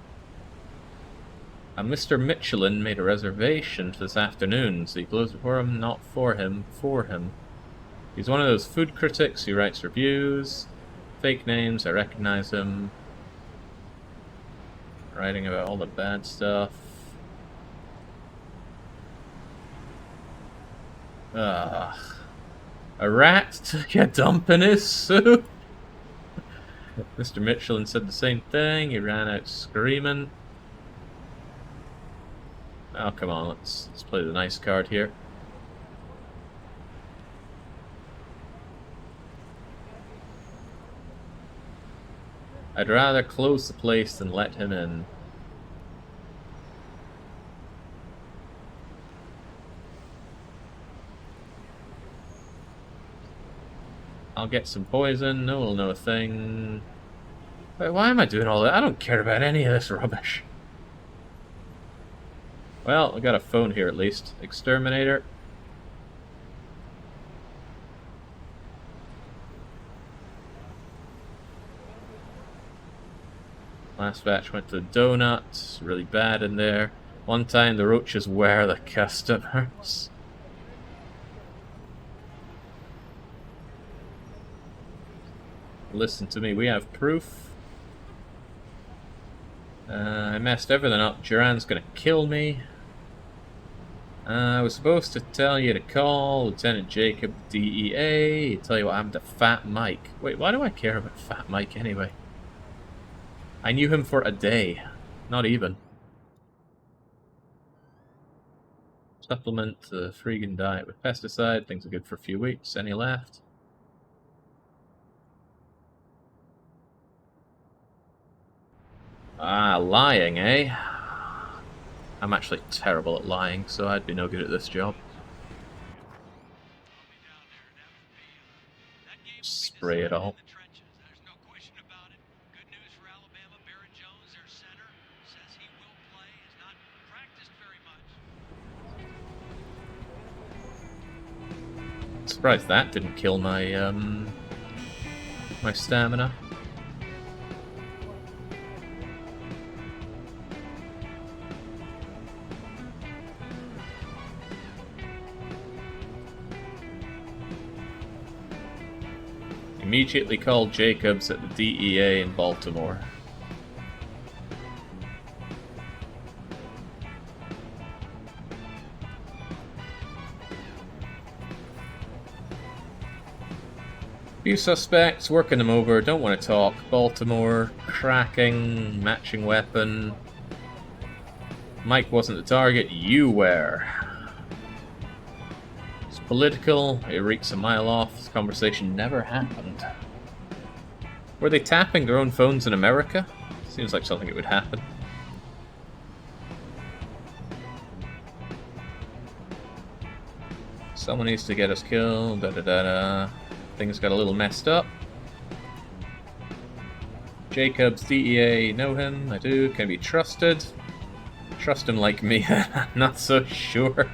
Mr. Michelin made a reservation for this afternoon, so you closed it for him, not for him, for him. He's one of those food critics who writes reviews. Fake names, I recognize him. Writing about all the bad stuff. Ugh. A rat took a dump in his soup? Mr. Michelin said the same thing. He ran out screaming. Oh, come on, let's play the nice card here. I'd rather close the place than let him in. I'll get some poison, no one will know a thing. Wait, why am I doing all that? I don't care about any of this rubbish. Well, I got a phone here at least. Exterminator. Last batch went to the donuts. Really bad in there. One time the roaches were the customers. Listen to me, we have proof. I messed everything up. Duran's gonna kill me. I was supposed to tell you to call Lieutenant Jacob, DEA, tell you what happened to Fat Mike. Wait, why do I care about Fat Mike anyway? I knew him for a day. Not even. Supplement the freaking diet with pesticide. Things are good for a few weeks. Any left? Ah, lying, eh? I'm actually terrible at lying, so I'd be no good at this job. Spray it all. Surprised that didn't kill my my stamina. Immediately called Jacobs at the DEA in Baltimore. Few suspects, working them over, don't want to talk. Baltimore, cracking, matching weapon. Mike wasn't the target, you were. It's political, it reeks a mile off, this conversation never happened. Were they tapping their own phones in America? Seems like something that would happen. Someone needs to get us killed, da-da-da-da. Things got a little messed up. Jacobs, DEA, know him? I do. Can be trusted? Trust him like me? Not so sure.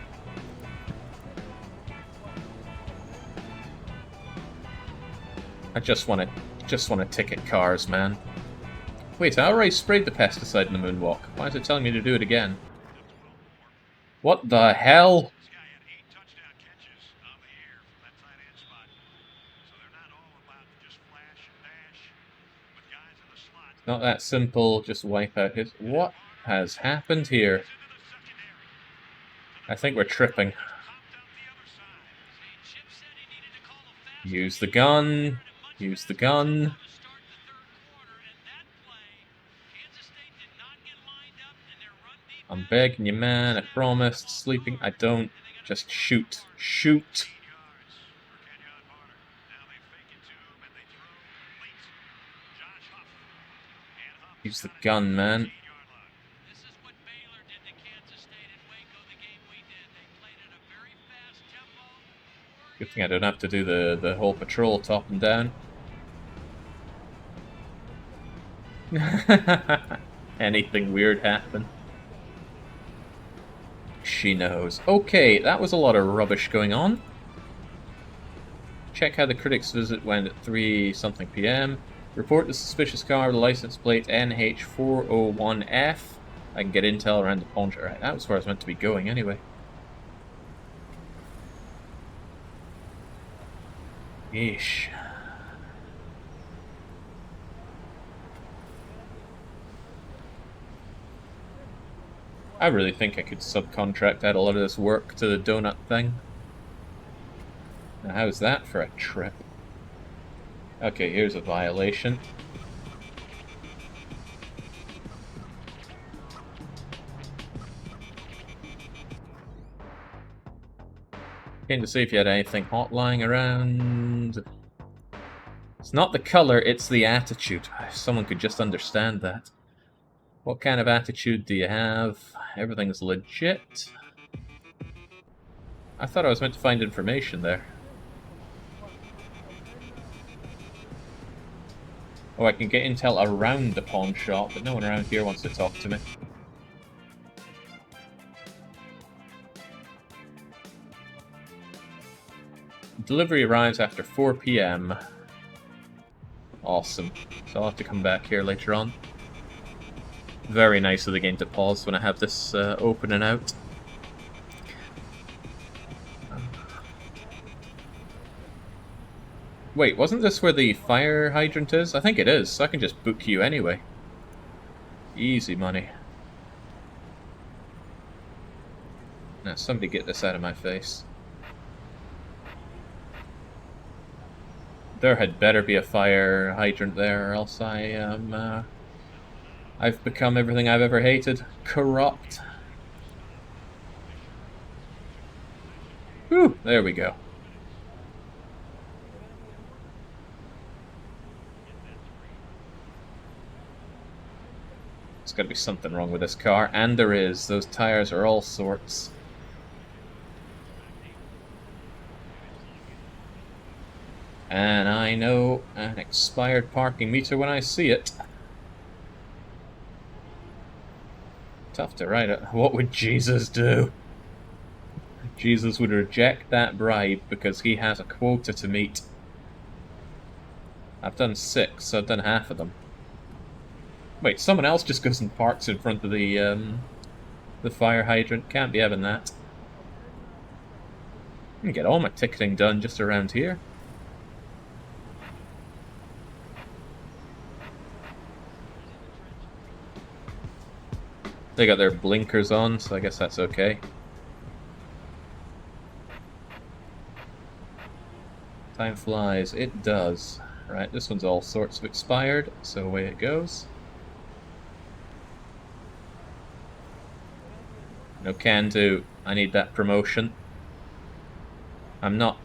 I just want to ticket cars, man. Wait, I already sprayed the pesticide in the moonwalk. Why is it telling me to do it again? What the hell? Not that simple, just wipe out his... What has happened here? I think we're tripping. Use the gun. Use the gun. I'm begging you, man. I promised. Sleeping. I don't. Just shoot. Shoot. Use the gun, man. Good thing I don't have to do the whole patrol top and down. Anything weird happen? She knows. Okay, that was a lot of rubbish going on. Check how the critics' visit went at 3-something p.m. Report the suspicious car with the license plate NH401F. I can get intel around the pawn shop. Right, that was where I was meant to be going anyway. Yeesh. I really think I could subcontract out a lot of this work to the donut thing. Now, how's that for a trip? Okay, here's a violation. Came to see if you had anything hot lying around. It's not the color, it's the attitude. If someone could just understand that. What kind of attitude do you have? Everything's legit. I thought I was meant to find information there. Oh, I can get intel around the pawn shop, but no one around here wants to talk to me. Delivery arrives after 4 p.m. Awesome. So I'll have to come back here later on. Very nice of the game to pause when I have this open and out. Wait, wasn't this where the fire hydrant is? I think it is, so I can just book you anyway. Easy money. Now, somebody get this out of my face. There had better be a fire hydrant there, or else I am... I've become everything I've ever hated. Corrupt. Whew, there we go. There's gotta be something wrong with this car, and there is. Those tires are all sorts. And I know an expired parking meter when I see it. Tough to write it. What would Jesus do? Jesus would reject that bribe because he has a quota to meet. I've done 6, so I've done half of them. Wait, someone else just goes and parks in front of the fire hydrant. Can't be having that. I can get all my ticketing done just around here. They got their blinkers on, so I guess that's okay. Time flies. It does. Right, this one's all sorts of expired, so away it goes. No can do. I need that promotion. I'm not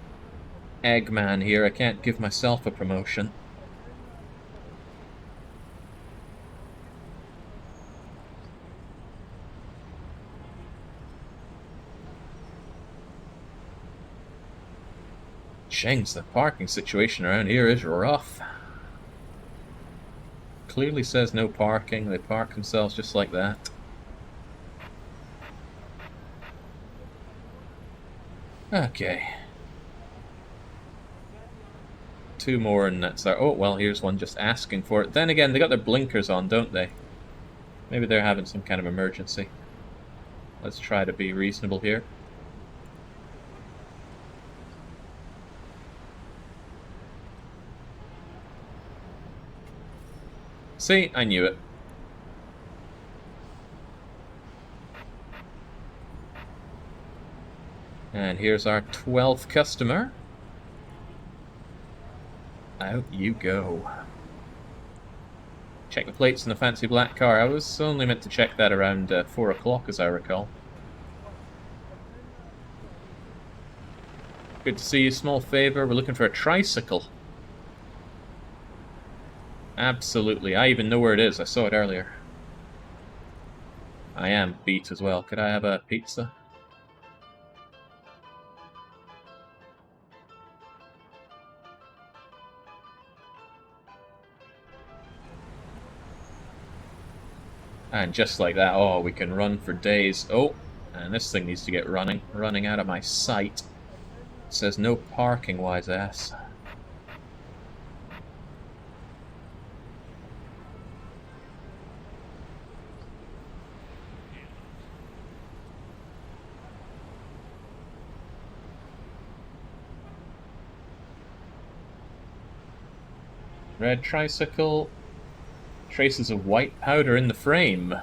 Eggman here. I can't give myself a promotion. Shanks, the parking situation around here is rough. Clearly says no parking. They park themselves just like that. Okay. 2 more and that's our... Oh, well, here's one just asking for it. Then again, they got their blinkers on, don't they? Maybe they're having some kind of emergency. Let's try to be reasonable here. See, I knew it. And here's our 12th customer. Out you go. Check the plates in the fancy black car. I was only meant to check that around 4 o'clock, as I recall. Good to see you, small favor. We're looking for a tricycle. Absolutely. I even know where it is. I saw it earlier. I am beat as well. Could I have a pizza? And just like that, oh, we can run for days. Oh, and this thing needs to get running out of my sight. It says no parking, wise ass. Red tricycle. Traces of white powder in the frame.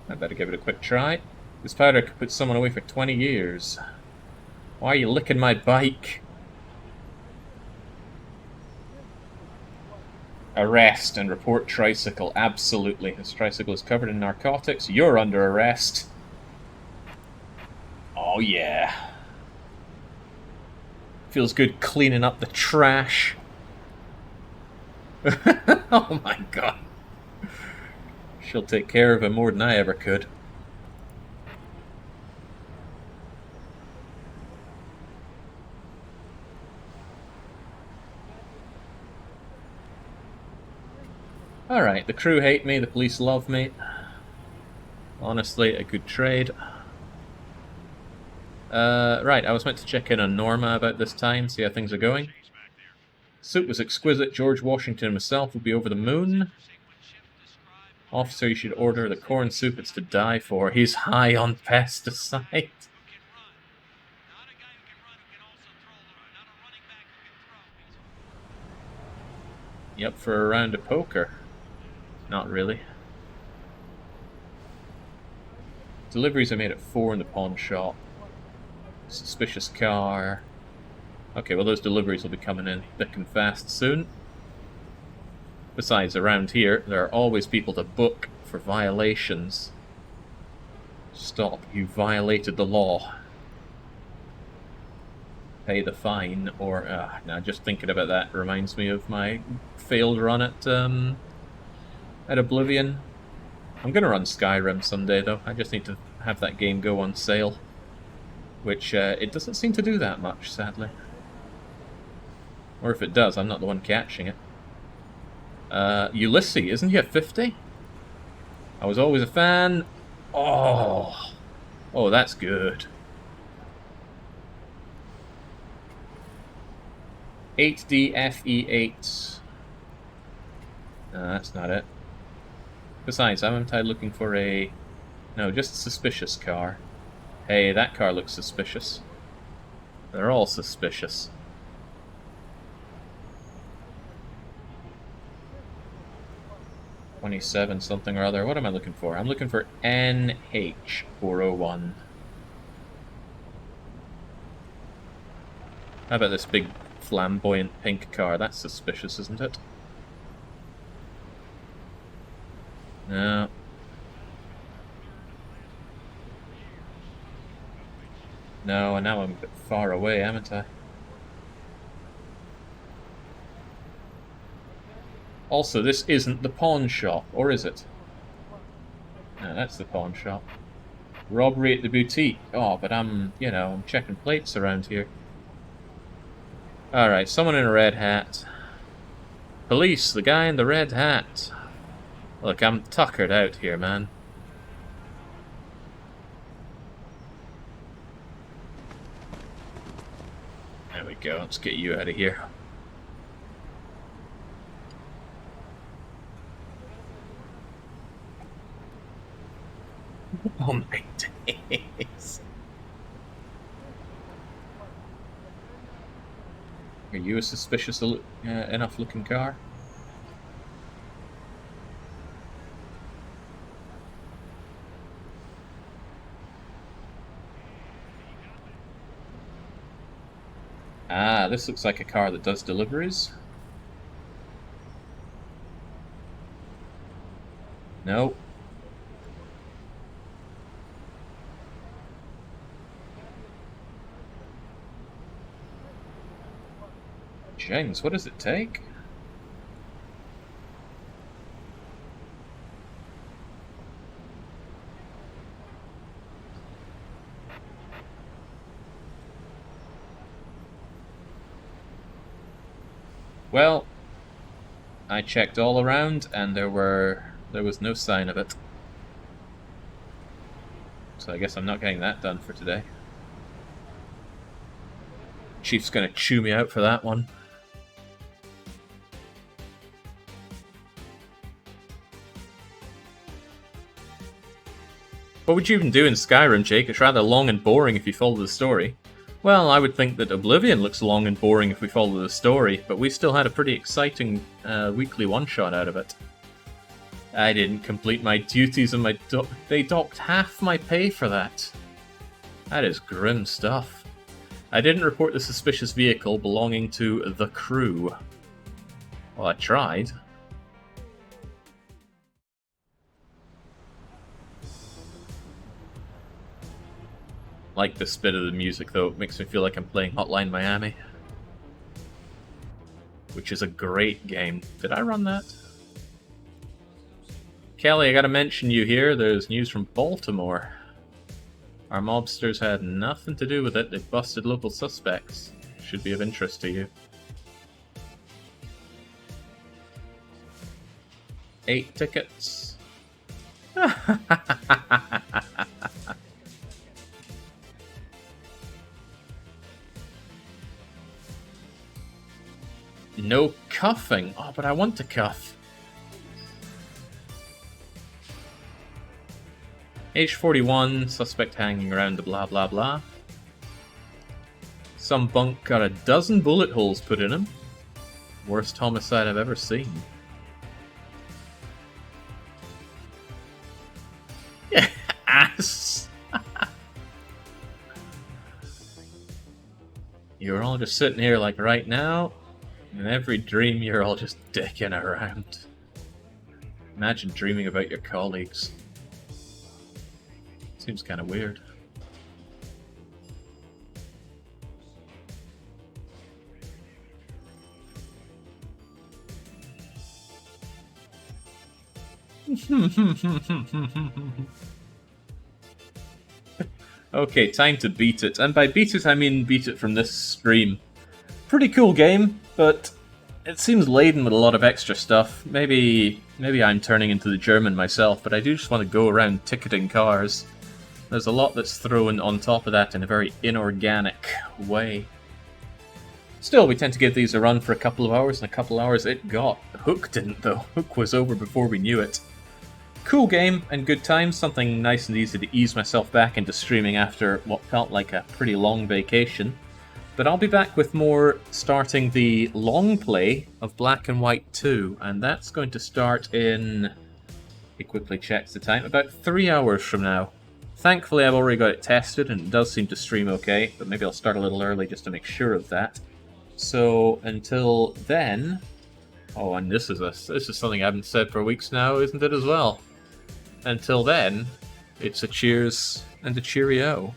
I better give it a quick try. This powder could put someone away for 20 years. Why are you licking my bike? Arrest and report tricycle. Absolutely. This tricycle is covered in narcotics. You're under arrest. Oh yeah. Feels good cleaning up the trash. Oh my god. She'll take care of him more than I ever could. Alright, the crew hate me, the police love me. Honestly, a good trade. Right, I was meant to check in on Norma about this time, see how things are going. Soup was exquisite. George Washington himself will be over the moon. Officer, you should order the corn soup. It's to die for. He's high on pesticide. Yep, for a round of poker. Not really. Deliveries are made at 4 in the pawn shop. Suspicious car. Okay, well those deliveries will be coming in thick and fast soon. Besides, around here, there are always people to book for violations. Stop, you violated the law. Pay the fine, or... now just thinking about that reminds me of my failed run at Oblivion. I'm gonna run Skyrim someday, though. I just need to have that game go on sale. Which, it doesn't seem to do that much, sadly. Or if it does, I'm not the one catching it. Ulysses, isn't he at 50? I was always a fan. Oh, that's good. 8DFE8. No, that's not it. Besides, haven't I looking for a... No, just a suspicious car. Hey, that car looks suspicious. They're all suspicious. $27 something or other. What am I looking for? I'm looking for NH401. How about this big flamboyant pink car? That's suspicious, isn't it? No. No, and now I'm a bit far away, haven't I? Also, this isn't the pawn shop, or is it? No, that's the pawn shop. Robbery at the boutique. Oh, but I'm checking plates around here. Alright, someone in a red hat. Police, the guy in the red hat. Look, I'm tuckered out here, man. There we go, let's get you out of here. Oh my days. Are you a suspicious enough looking car? Ah, this looks like a car that does deliveries. No. James, what does it take? Well, I checked all around and there was no sign of it. So I guess I'm not getting that done for today. Chief's gonna chew me out for that one. What would you even do in Skyrim, Jake? It's rather long and boring if you follow the story. Well, I would think that Oblivion looks long and boring if we follow the story, but we still had a pretty exciting weekly one-shot out of it. I didn't complete my duties and they docked half my pay for that. That is grim stuff. I didn't report the suspicious vehicle belonging to the crew. Well, I tried. Like this bit of the music, though. It makes me feel like I'm playing Hotline Miami. Which is a great game. Did I run that? Kelly, I gotta mention you here. There's news from Baltimore. Our mobsters had nothing to do with it. They busted local suspects. Should be of interest to you. 8 tickets. No cuffing. Oh, but I want to cuff. Age 41, suspect hanging around the blah blah blah. Some bunk got a dozen bullet holes put in him. Worst homicide I've ever seen. Yeah, ass! You're all just sitting here like right now. In every dream, you're all just dicking around. Imagine dreaming about your colleagues. Seems kind of weird. Okay, time to beat it. And by beat it, I mean beat it from this stream. Pretty cool game, but it seems laden with a lot of extra stuff. Maybe I'm turning into the German myself, but I do just want to go around ticketing cars. There's a lot that's thrown on top of that in a very inorganic way. Still, we tend to give these a run for a couple of hours, and a couple of hours it got. Hook didn't, though. Hook was over before we knew it. Cool game and good times, something nice and easy to ease myself back into streaming after what felt like a pretty long vacation. But I'll be back with more starting the long play of Black and White 2, and that's going to start in... He quickly checks the time, about 3 hours from now. Thankfully, I've already got it tested, and it does seem to stream okay, but maybe I'll start a little early just to make sure of that. So, until then... Oh, and this is something I haven't said for weeks now, isn't it, as well? Until then, it's a cheers and a cheerio.